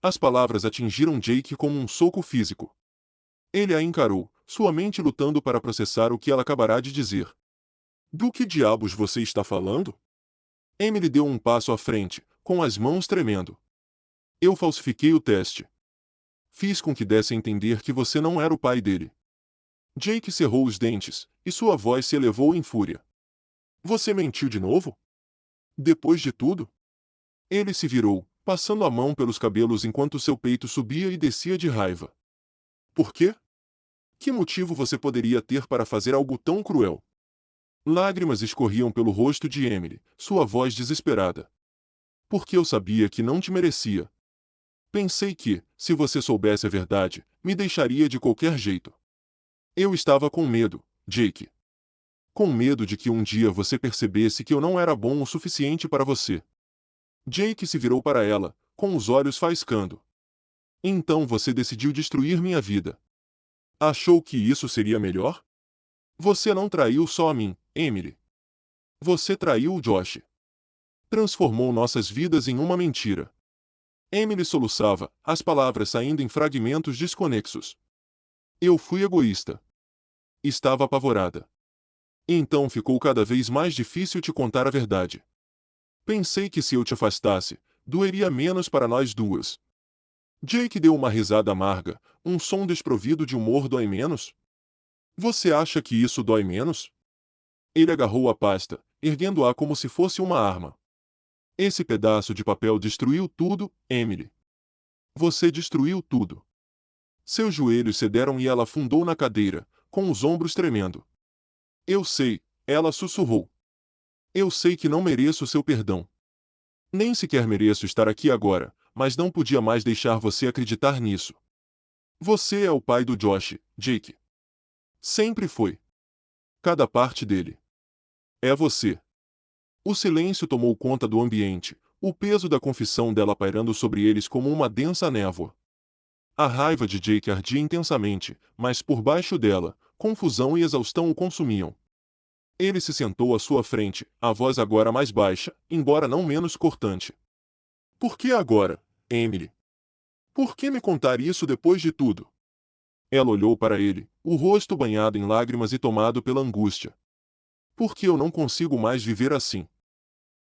As palavras atingiram Jake como um soco físico. Ele a encarou, sua mente lutando para processar o que ela acabará de dizer. Do que diabos você está falando? Emily deu um passo à frente, com as mãos tremendo. Eu falsifiquei o teste. Fiz com que desse a entender que você não era o pai dele. Jake cerrou os dentes, e sua voz se elevou em fúria. Você mentiu de novo? Depois de tudo? Ele se virou, passando a mão pelos cabelos enquanto seu peito subia e descia de raiva. Por quê? Que motivo você poderia ter para fazer algo tão cruel? Lágrimas escorriam pelo rosto de Emily, sua voz desesperada. Porque eu sabia que não te merecia. Pensei que, se você soubesse a verdade, me deixaria de qualquer jeito. Eu estava com medo, Jake. Com medo de que um dia você percebesse que eu não era bom o suficiente para você. Jake se virou para ela, com os olhos faiscando. Então você decidiu destruir minha vida. Achou que isso seria melhor? Você não traiu só a mim, Emily. Você traiu o Josh. Transformou nossas vidas em uma mentira. Emily soluçava, as palavras saindo em fragmentos desconexos. Eu fui egoísta. Estava apavorada. Então ficou cada vez mais difícil te contar a verdade. Pensei que se eu te afastasse, doeria menos para nós duas. Jake deu uma risada amarga, um som desprovido de humor dói menos? Você acha que isso dói menos? Ele agarrou a pasta, erguendo-a como se fosse uma arma. Esse pedaço de papel destruiu tudo, Emily. Você destruiu tudo. Seus joelhos cederam e ela afundou na cadeira, com os ombros tremendo. Eu sei, ela sussurrou. Eu sei que não mereço seu perdão. Nem sequer mereço estar aqui agora, mas não podia mais deixar você acreditar nisso. Você é o pai do Josh, Jake. Sempre foi. Cada parte dele. É você. O silêncio tomou conta do ambiente, o peso da confissão dela pairando sobre eles como uma densa névoa. A raiva de Jake ardia intensamente, mas por baixo dela, confusão e exaustão o consumiam. Ele se sentou à sua frente, a voz agora mais baixa, embora não menos cortante. Por que agora, Emily? Por que me contar isso depois de tudo? Ela olhou para ele, o rosto banhado em lágrimas e tomado pela angústia. Porque eu não consigo mais viver assim.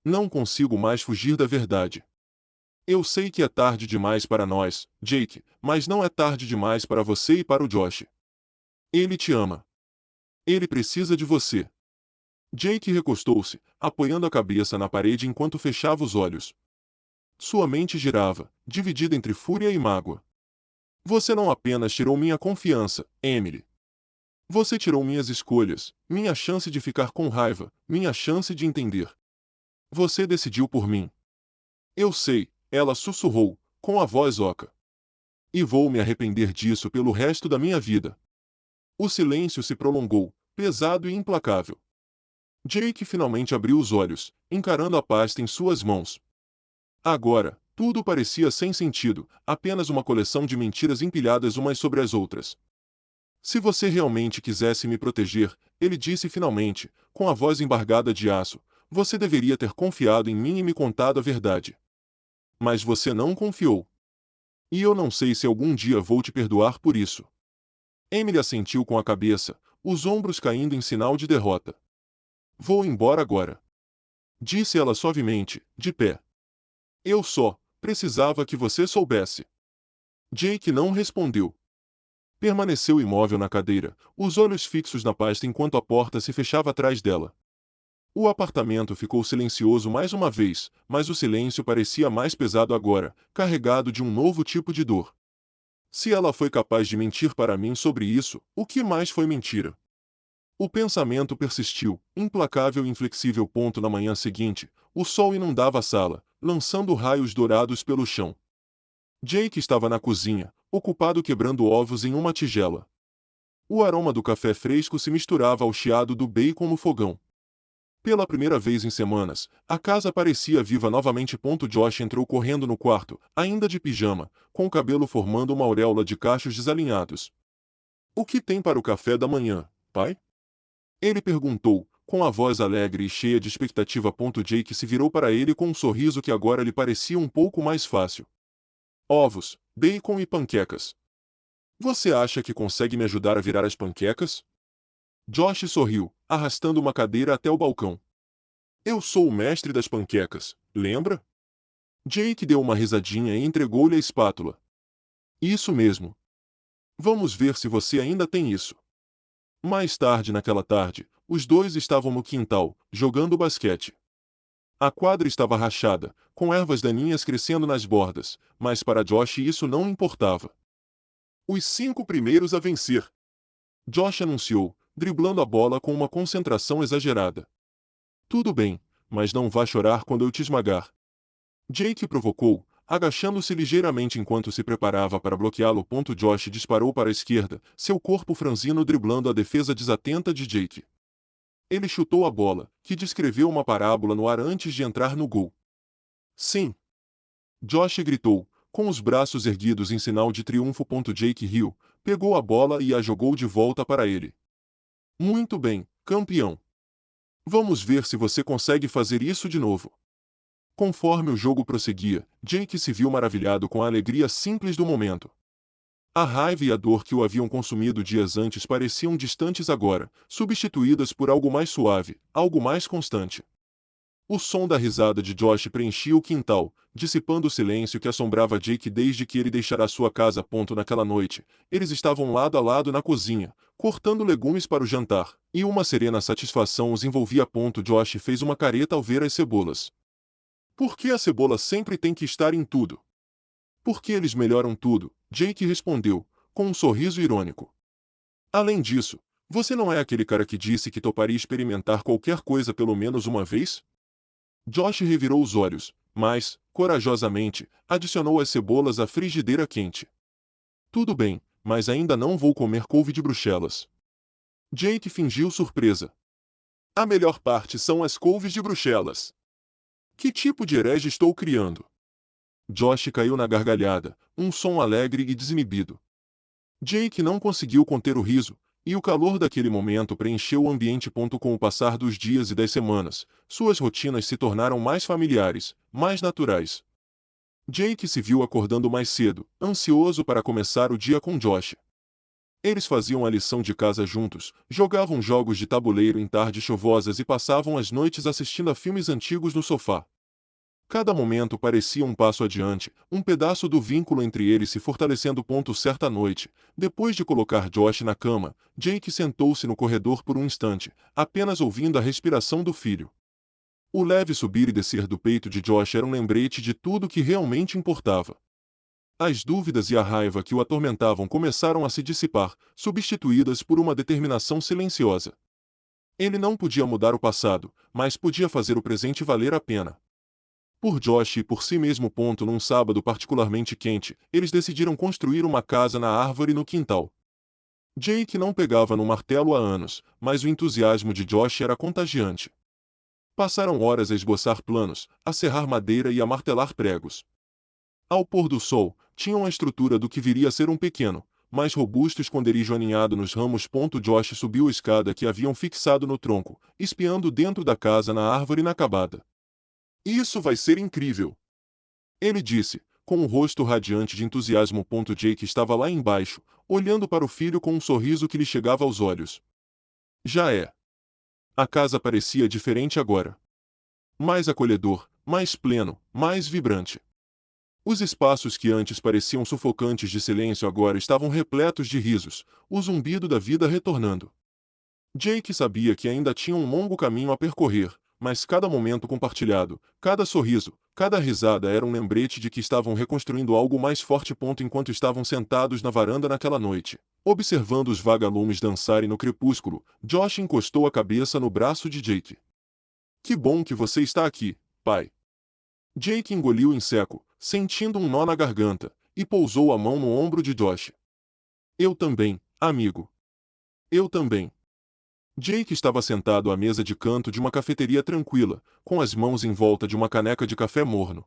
Não consigo mais fugir da verdade. Eu sei que é tarde demais para nós, Jake, mas não é tarde demais para você e para o Josh. Ele te ama. Ele precisa de você. Jake recostou-se, apoiando a cabeça na parede enquanto fechava os olhos. Sua mente girava, dividida entre fúria e mágoa. Você não apenas tirou minha confiança, Emily. Você tirou minhas escolhas, minha chance de ficar com raiva, minha chance de entender. Você decidiu por mim. Eu sei, ela sussurrou, com a voz oca. E vou me arrepender disso pelo resto da minha vida. O silêncio se prolongou, pesado e implacável. Jake finalmente abriu os olhos, encarando a pasta em suas mãos. Agora, tudo parecia sem sentido, apenas uma coleção de mentiras empilhadas umas sobre as outras. Se você realmente quisesse me proteger, ele disse finalmente, com a voz embargada de aço, você deveria ter confiado em mim e me contado a verdade. Mas você não confiou. E eu não sei se algum dia vou te perdoar por isso. Emily assentiu com a cabeça, os ombros caindo em sinal de derrota. Vou embora agora. Disse ela suavemente, de pé. Eu só precisava que você soubesse. Jake não respondeu. Permaneceu imóvel na cadeira, os olhos fixos na pasta enquanto a porta se fechava atrás dela. O apartamento ficou silencioso mais uma vez, mas o silêncio parecia mais pesado agora, carregado de um novo tipo de dor. Se ela foi capaz de mentir para mim sobre isso, o que mais foi mentira? O pensamento persistiu, implacável e inflexível. Na manhã seguinte, o sol inundava a sala, lançando raios dourados pelo chão. Jake estava na cozinha, ocupado quebrando ovos em uma tigela. O aroma do café fresco se misturava ao chiado do bacon no fogão. Pela primeira vez em semanas, a casa parecia viva novamente. Josh entrou correndo no quarto, ainda de pijama, com o cabelo formando uma auréola de cachos desalinhados. O que tem para o café da manhã, pai? Ele perguntou, com a voz alegre e cheia de expectativa. Jake se virou para ele com um sorriso que agora lhe parecia um pouco mais fácil. Ovos, bacon e panquecas. Você acha que consegue me ajudar a virar as panquecas? Josh sorriu, arrastando uma cadeira até o balcão. Eu sou o mestre das panquecas, lembra? Jake deu uma risadinha e entregou-lhe a espátula. Isso mesmo. Vamos ver se você ainda tem isso. Mais tarde naquela tarde, os dois estavam no quintal, jogando basquete. A quadra estava rachada, com ervas daninhas crescendo nas bordas, mas para Josh isso não importava. Os 5 primeiros a vencer. Josh anunciou, driblando a bola com uma concentração exagerada. Tudo bem, mas não vá chorar quando eu te esmagar. Jake provocou, agachando-se ligeiramente enquanto se preparava para bloqueá-lo. Josh disparou para a esquerda, seu corpo franzino driblando a defesa desatenta de Jake. Ele chutou a bola, que descreveu uma parábola no ar antes de entrar no gol. Sim! Josh gritou, com os braços erguidos em sinal de triunfo. Jake riu, pegou a bola e a jogou de volta para ele. Muito bem, campeão. Vamos ver se você consegue fazer isso de novo. Conforme o jogo prosseguia, Jake se viu maravilhado com a alegria simples do momento. A raiva e a dor que o haviam consumido dias antes pareciam distantes agora, substituídas por algo mais suave, algo mais constante. O som da risada de Josh preenchia o quintal, dissipando o silêncio que assombrava Jake desde que ele deixara sua casa. Naquela noite, eles estavam lado a lado na cozinha, cortando legumes para o jantar, e uma serena satisfação os envolvia. Josh fez uma careta ao ver as cebolas. Por que a cebola sempre tem que estar em tudo? Porque eles melhoram tudo, Jake respondeu, com um sorriso irônico. Além disso, você não é aquele cara que disse que toparia experimentar qualquer coisa pelo menos uma vez? Josh revirou os olhos, mas, corajosamente, adicionou as cebolas à frigideira quente. Tudo bem, mas ainda não vou comer couve de Bruxelas. Jake fingiu surpresa. A melhor parte são as couves de Bruxelas. Que tipo de herege estou criando? Josh caiu na gargalhada, um som alegre e desinibido. Jake não conseguiu conter o riso, e o calor daquele momento preencheu o ambiente. Com o passar dos dias e das semanas, suas rotinas se tornaram mais familiares, mais naturais. Jake se viu acordando mais cedo, ansioso para começar o dia com Josh. Eles faziam a lição de casa juntos, jogavam jogos de tabuleiro em tardes chuvosas e passavam as noites assistindo a filmes antigos no sofá. Cada momento parecia um passo adiante, um pedaço do vínculo entre eles se fortalecendo. Certa noite, depois de colocar Josh na cama, Jake sentou-se no corredor por um instante, apenas ouvindo a respiração do filho. O leve subir e descer do peito de Josh era um lembrete de tudo que realmente importava. As dúvidas e a raiva que o atormentavam começaram a se dissipar, substituídas por uma determinação silenciosa. Ele não podia mudar o passado, mas podia fazer o presente valer a pena. Por Josh e por si mesmo. Num sábado particularmente quente, eles decidiram construir uma casa na árvore no quintal. Jake não pegava no martelo há anos, mas o entusiasmo de Josh era contagiante. Passaram horas a esboçar planos, a serrar madeira e a martelar pregos. Ao pôr do sol, tinham a estrutura do que viria a ser um pequeno, mais robusto esconderijo aninhado nos ramos. Josh subiu a escada que haviam fixado no tronco, espiando dentro da casa na árvore inacabada. Isso vai ser incrível! Ele disse, com o rosto radiante de entusiasmo. Jake estava lá embaixo, olhando para o filho com um sorriso que lhe chegava aos olhos. Já é. A casa parecia diferente agora. Mais acolhedor, mais pleno, mais vibrante. Os espaços que antes pareciam sufocantes de silêncio agora estavam repletos de risos, o zumbido da vida retornando. Jake sabia que ainda tinha um longo caminho a percorrer, mas cada momento compartilhado, cada sorriso, cada risada era um lembrete de que estavam reconstruindo algo mais forte. Enquanto estavam sentados na varanda naquela noite, observando os vagalumes dançarem no crepúsculo, Josh encostou a cabeça no braço de Jake. Que bom que você está aqui, pai. Jake engoliu em seco, sentindo um nó na garganta, e pousou a mão no ombro de Josh. Eu também, amigo. Eu também. Jake estava sentado à mesa de canto de uma cafeteria tranquila, com as mãos em volta de uma caneca de café morno.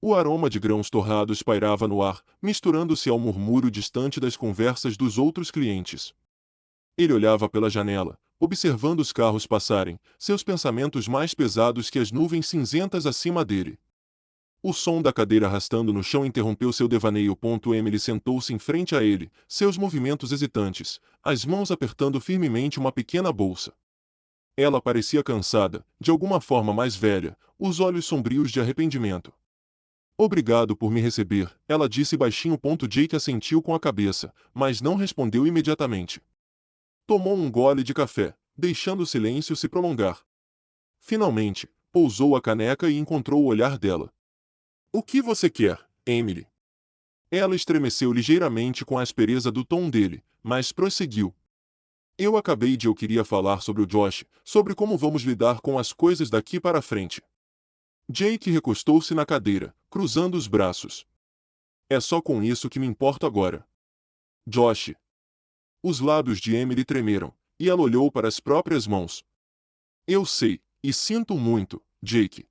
O aroma de grãos torrados pairava no ar, misturando-se ao murmúrio distante das conversas dos outros clientes. Ele olhava pela janela, observando os carros passarem, seus pensamentos mais pesados que as nuvens cinzentas acima dele. O som da cadeira arrastando no chão interrompeu seu devaneio. Emily sentou-se em frente a ele, seus movimentos hesitantes, as mãos apertando firmemente uma pequena bolsa. Ela parecia cansada, de alguma forma mais velha, os olhos sombrios de arrependimento. Obrigado por me receber, ela disse baixinho. Jake assentiu com a cabeça, mas não respondeu imediatamente. Tomou um gole de café, deixando o silêncio se prolongar. Finalmente, pousou a caneca e encontrou o olhar dela. O que você quer, Emily? Ela estremeceu ligeiramente com a aspereza do tom dele, mas prosseguiu. Eu queria falar sobre o Josh, sobre como vamos lidar com as coisas daqui para frente. Jake recostou-se na cadeira, cruzando os braços. É só com isso que me importo agora. Josh. Os lábios de Emily tremeram, e ela olhou para as próprias mãos. Eu sei, e sinto muito, Jake.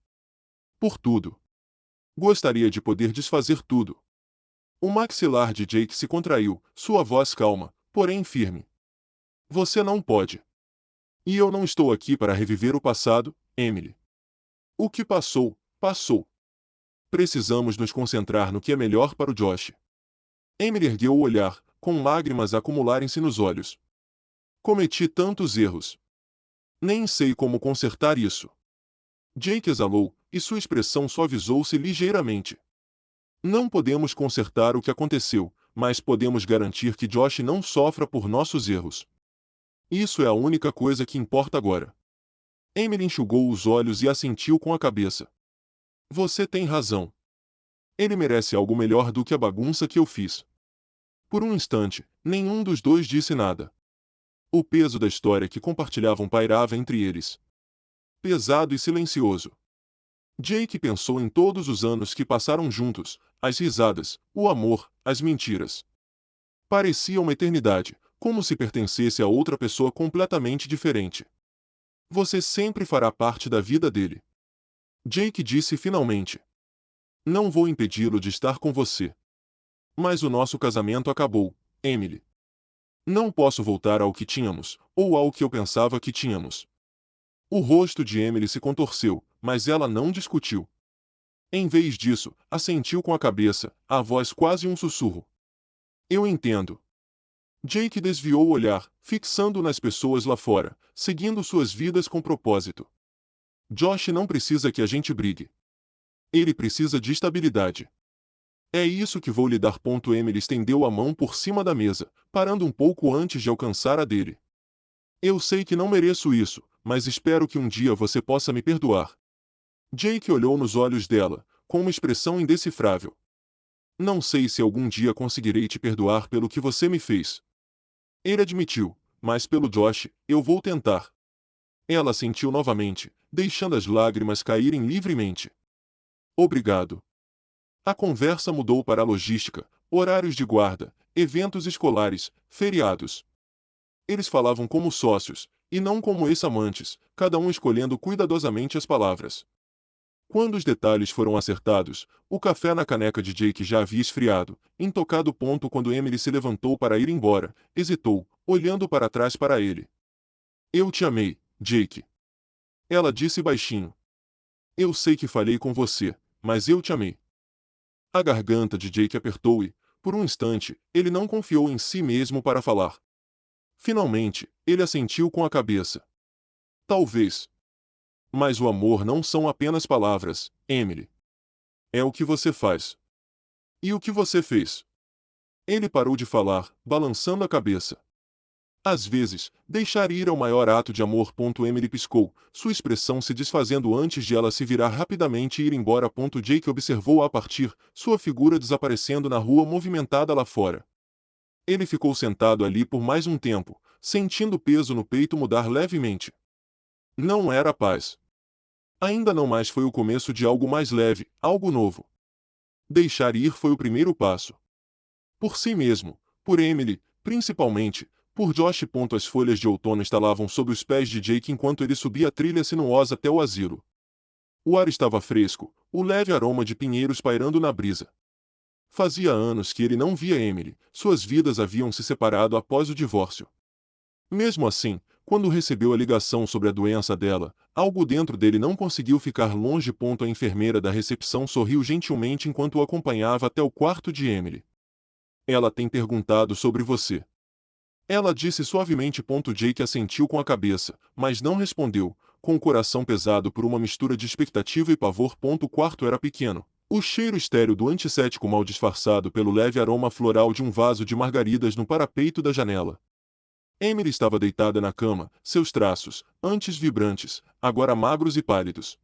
Por tudo. Gostaria de poder desfazer tudo. O maxilar de Jake se contraiu, sua voz calma, porém firme. Você não pode. E eu não estou aqui para reviver o passado, Emily. O que passou, passou. Precisamos nos concentrar no que é melhor para o Josh. Emily ergueu o olhar, com lágrimas a acumularem-se nos olhos. Cometi tantos erros. Nem sei como consertar isso. Jake exalou, e sua expressão suavizou-se ligeiramente. Não podemos consertar o que aconteceu, mas podemos garantir que Josh não sofra por nossos erros. Isso é a única coisa que importa agora. Emily enxugou os olhos e assentiu com a cabeça. Você tem razão. Ele merece algo melhor do que a bagunça que eu fiz. Por um instante, nenhum dos dois disse nada. O peso da história que compartilhavam pairava entre eles. Pesado e silencioso. Jake pensou em todos os anos que passaram juntos, as risadas, o amor, as mentiras. Parecia uma eternidade, como se pertencesse a outra pessoa completamente diferente. Você sempre fará parte da vida dele. Jake disse finalmente. Não vou impedi-lo de estar com você. Mas o nosso casamento acabou, Emily. Não posso voltar ao que tínhamos, ou ao que eu pensava que tínhamos. O rosto de Emily se contorceu, mas ela não discutiu. Em vez disso, assentiu com a cabeça, a voz quase um sussurro. Eu entendo. Jake desviou o olhar, fixando nas pessoas lá fora, seguindo suas vidas com propósito. Josh não precisa que a gente brigue. Ele precisa de estabilidade. É isso que vou lhe dar. Emily estendeu a mão por cima da mesa, parando um pouco antes de alcançar a dele. Eu sei que não mereço isso, mas espero que um dia você possa me perdoar. Jake olhou nos olhos dela, com uma expressão indecifrável. Não sei se algum dia conseguirei te perdoar pelo que você me fez. Ele admitiu, mas pelo Josh, eu vou tentar. Ela sentiu novamente, deixando as lágrimas caírem livremente. Obrigado. A conversa mudou para a logística, horários de guarda, eventos escolares, feriados. Eles falavam como sócios, e não como ex-amantes, cada um escolhendo cuidadosamente as palavras. Quando os detalhes foram acertados, o café na caneca de Jake já havia esfriado, intocado. Quando Emily se levantou para ir embora, hesitou, olhando para trás para ele. Eu te amei, Jake. Ela disse baixinho. Eu sei que falhei com você, mas eu te amei. A garganta de Jake apertou e, por um instante, ele não confiou em si mesmo para falar. Finalmente, ele assentiu com a cabeça. Talvez. Mas o amor não são apenas palavras, Emily. É o que você faz. E o que você fez? Ele parou de falar, balançando a cabeça. Às vezes, deixar ir é o maior ato de amor. Emily piscou, sua expressão se desfazendo antes de ela se virar rapidamente e ir embora. Jake observou-a a partir, sua figura desaparecendo na rua movimentada lá fora. Ele ficou sentado ali por mais um tempo, sentindo o peso no peito mudar levemente. Não era paz. Ainda não, mas foi o começo de algo mais leve, algo novo. Deixar ir foi o primeiro passo. Por si mesmo, por Emily, principalmente, por Josh. As folhas de outono estalavam sob os pés de Jake enquanto ele subia a trilha sinuosa até o asilo. O ar estava fresco, o leve aroma de pinheiros pairando na brisa. Fazia anos que ele não via Emily, suas vidas haviam se separado após o divórcio. Mesmo assim, quando recebeu a ligação sobre a doença dela, algo dentro dele não conseguiu ficar longe. A enfermeira da recepção sorriu gentilmente enquanto o acompanhava até o quarto de Emily. Ela tem perguntado sobre você. Ela disse suavemente. Jake assentiu com a cabeça, mas não respondeu, com o coração pesado por uma mistura de expectativa e pavor. O quarto era pequeno. O cheiro estéril do antisséptico mal disfarçado pelo leve aroma floral de um vaso de margaridas no parapeito da janela. Emily estava deitada na cama, seus traços, antes vibrantes, agora magros e pálidos.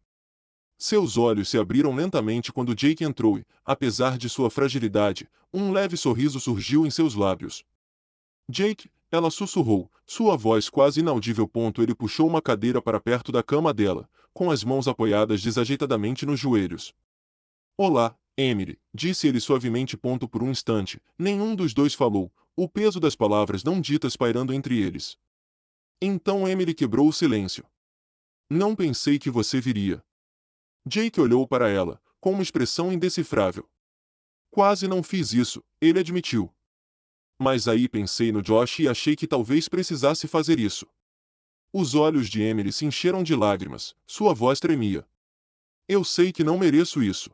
Seus olhos se abriram lentamente quando Jake entrou e, apesar de sua fragilidade, um leve sorriso surgiu em seus lábios. Jake, ela sussurrou, sua voz quase inaudível. Ele puxou uma cadeira para perto da cama dela, com as mãos apoiadas desajeitadamente nos joelhos. Olá, Emily, disse ele suavemente. Por um instante, nenhum dos dois falou, o peso das palavras não ditas pairando entre eles. Então Emily quebrou o silêncio. Não pensei que você viria. Jake olhou para ela, com uma expressão indecifrável. Quase não fiz isso, ele admitiu. Mas aí pensei no Josh e achei que talvez precisasse fazer isso. Os olhos de Emily se encheram de lágrimas, sua voz tremia. Eu sei que não mereço isso.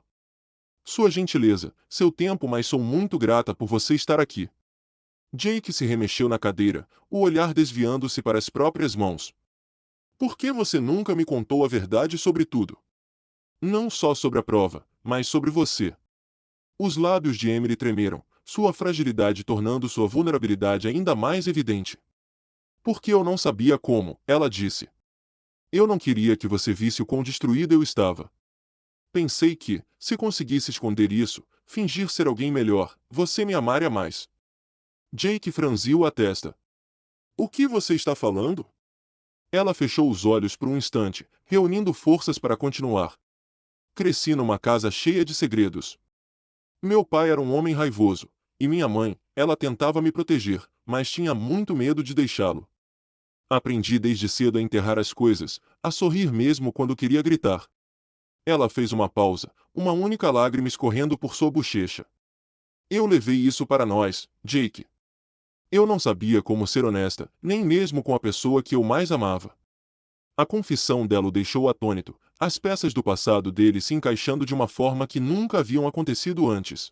Sua gentileza, seu tempo, mas sou muito grata por você estar aqui. Jake se remexeu na cadeira, o olhar desviando-se para as próprias mãos. Por que você nunca me contou a verdade sobre tudo? Não só sobre a prova, mas sobre você. Os lábios de Emily tremeram, sua fragilidade tornando sua vulnerabilidade ainda mais evidente. Porque eu não sabia como, ela disse. Eu não queria que você visse o quão destruído eu estava. Pensei que, se conseguisse esconder isso, fingir ser alguém melhor, você me amaria mais. Jake franziu a testa. O que você está falando? Ela fechou os olhos por um instante, reunindo forças para continuar. Cresci numa casa cheia de segredos. Meu pai era um homem raivoso, e minha mãe, ela tentava me proteger, mas tinha muito medo de deixá-lo. Aprendi desde cedo a enterrar as coisas, a sorrir mesmo quando queria gritar. Ela fez uma pausa, uma única lágrima escorrendo por sua bochecha. Eu levei isso para nós, Jake. Eu não sabia como ser honesta, nem mesmo com a pessoa que eu mais amava. A confissão dela o deixou atônito, as peças do passado dele se encaixando de uma forma que nunca haviam acontecido antes.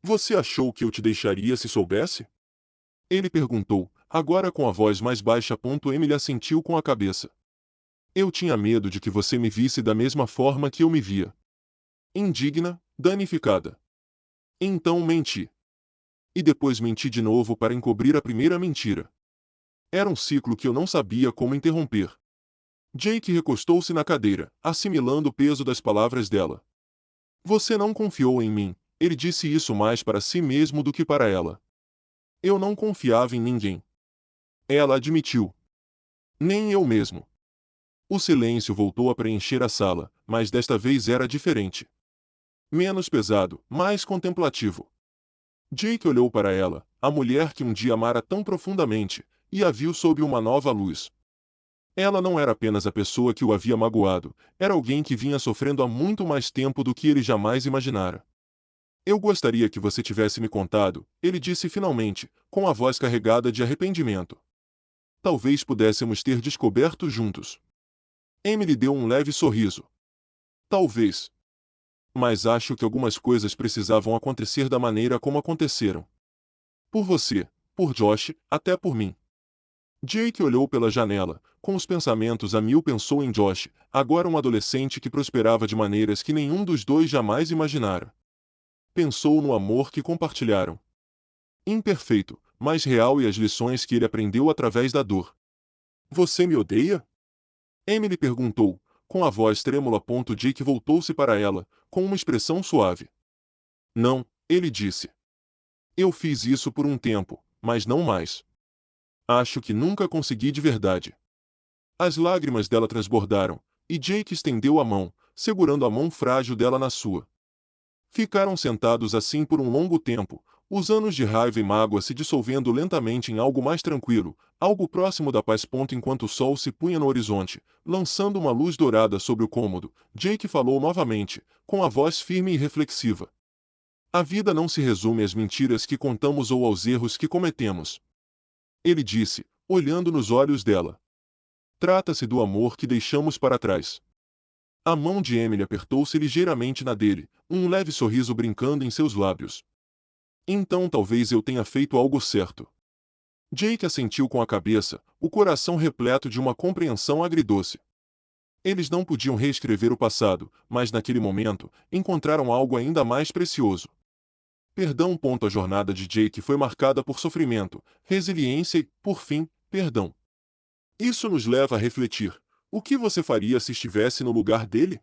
Você achou que eu te deixaria se soubesse? Ele perguntou, agora com a voz mais baixa. Emily assentiu com a cabeça. Eu tinha medo de que você me visse da mesma forma que eu me via. Indigna, danificada. Então menti. E depois menti de novo para encobrir a primeira mentira. Era um ciclo que eu não sabia como interromper. Jake recostou-se na cadeira, assimilando o peso das palavras dela. Você não confiou em mim, ele disse isso mais para si mesmo do que para ela. Eu não confiava em ninguém. Ela admitiu. Nem eu mesmo. O silêncio voltou a preencher a sala, mas desta vez era diferente. Menos pesado, mais contemplativo. Jake olhou para ela, a mulher que um dia amara tão profundamente, e a viu sob uma nova luz. Ela não era apenas a pessoa que o havia magoado, era alguém que vinha sofrendo há muito mais tempo do que ele jamais imaginara. Eu gostaria que você tivesse me contado, ele disse finalmente, com a voz carregada de arrependimento. Talvez pudéssemos ter descoberto juntos. Emily deu um leve sorriso. Talvez. Mas acho que algumas coisas precisavam acontecer da maneira como aconteceram. Por você, por Josh, até por mim. Jake olhou pela janela, com os pensamentos a mil. Pensou em Josh, agora um adolescente que prosperava de maneiras que nenhum dos dois jamais imaginara. Pensou no amor que compartilharam. Imperfeito, mas real, e as lições que ele aprendeu através da dor. Você me odeia? Emily perguntou, com a voz trêmula. Jake voltou-se para ela, com uma expressão suave. Não, ele disse. Eu fiz isso por um tempo, mas não mais. Acho que nunca consegui de verdade. As lágrimas dela transbordaram, e Jake estendeu a mão, segurando a mão frágil dela na sua. Ficaram sentados assim por um longo tempo, os anos de raiva e mágoa se dissolvendo lentamente em algo mais tranquilo, algo próximo da paz. Enquanto o sol se punha no horizonte, lançando uma luz dourada sobre o cômodo, Jake falou novamente, com a voz firme e reflexiva. A vida não se resume às mentiras que contamos ou aos erros que cometemos. Ele disse, olhando nos olhos dela. Trata-se do amor que deixamos para trás. A mão de Emily apertou-se ligeiramente na dele, um leve sorriso brincando em seus lábios. Então talvez eu tenha feito algo certo. Jake assentiu com a cabeça, o coração repleto de uma compreensão agridoce. Eles não podiam reescrever o passado, mas naquele momento, encontraram algo ainda mais precioso. Perdão. A jornada de Jake foi marcada por sofrimento, resiliência e, por fim, perdão. Isso nos leva a refletir. O que você faria se estivesse no lugar dele?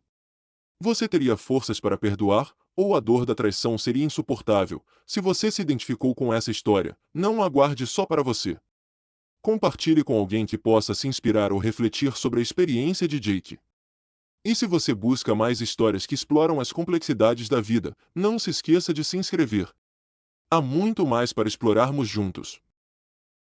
Você teria forças para perdoar, ou a dor da traição seria insuportável? Se você se identificou com essa história, não a guarde só para você. Compartilhe com alguém que possa se inspirar ou refletir sobre a experiência de Jake. E se você busca mais histórias que exploram as complexidades da vida, não se esqueça de se inscrever. Há muito mais para explorarmos juntos.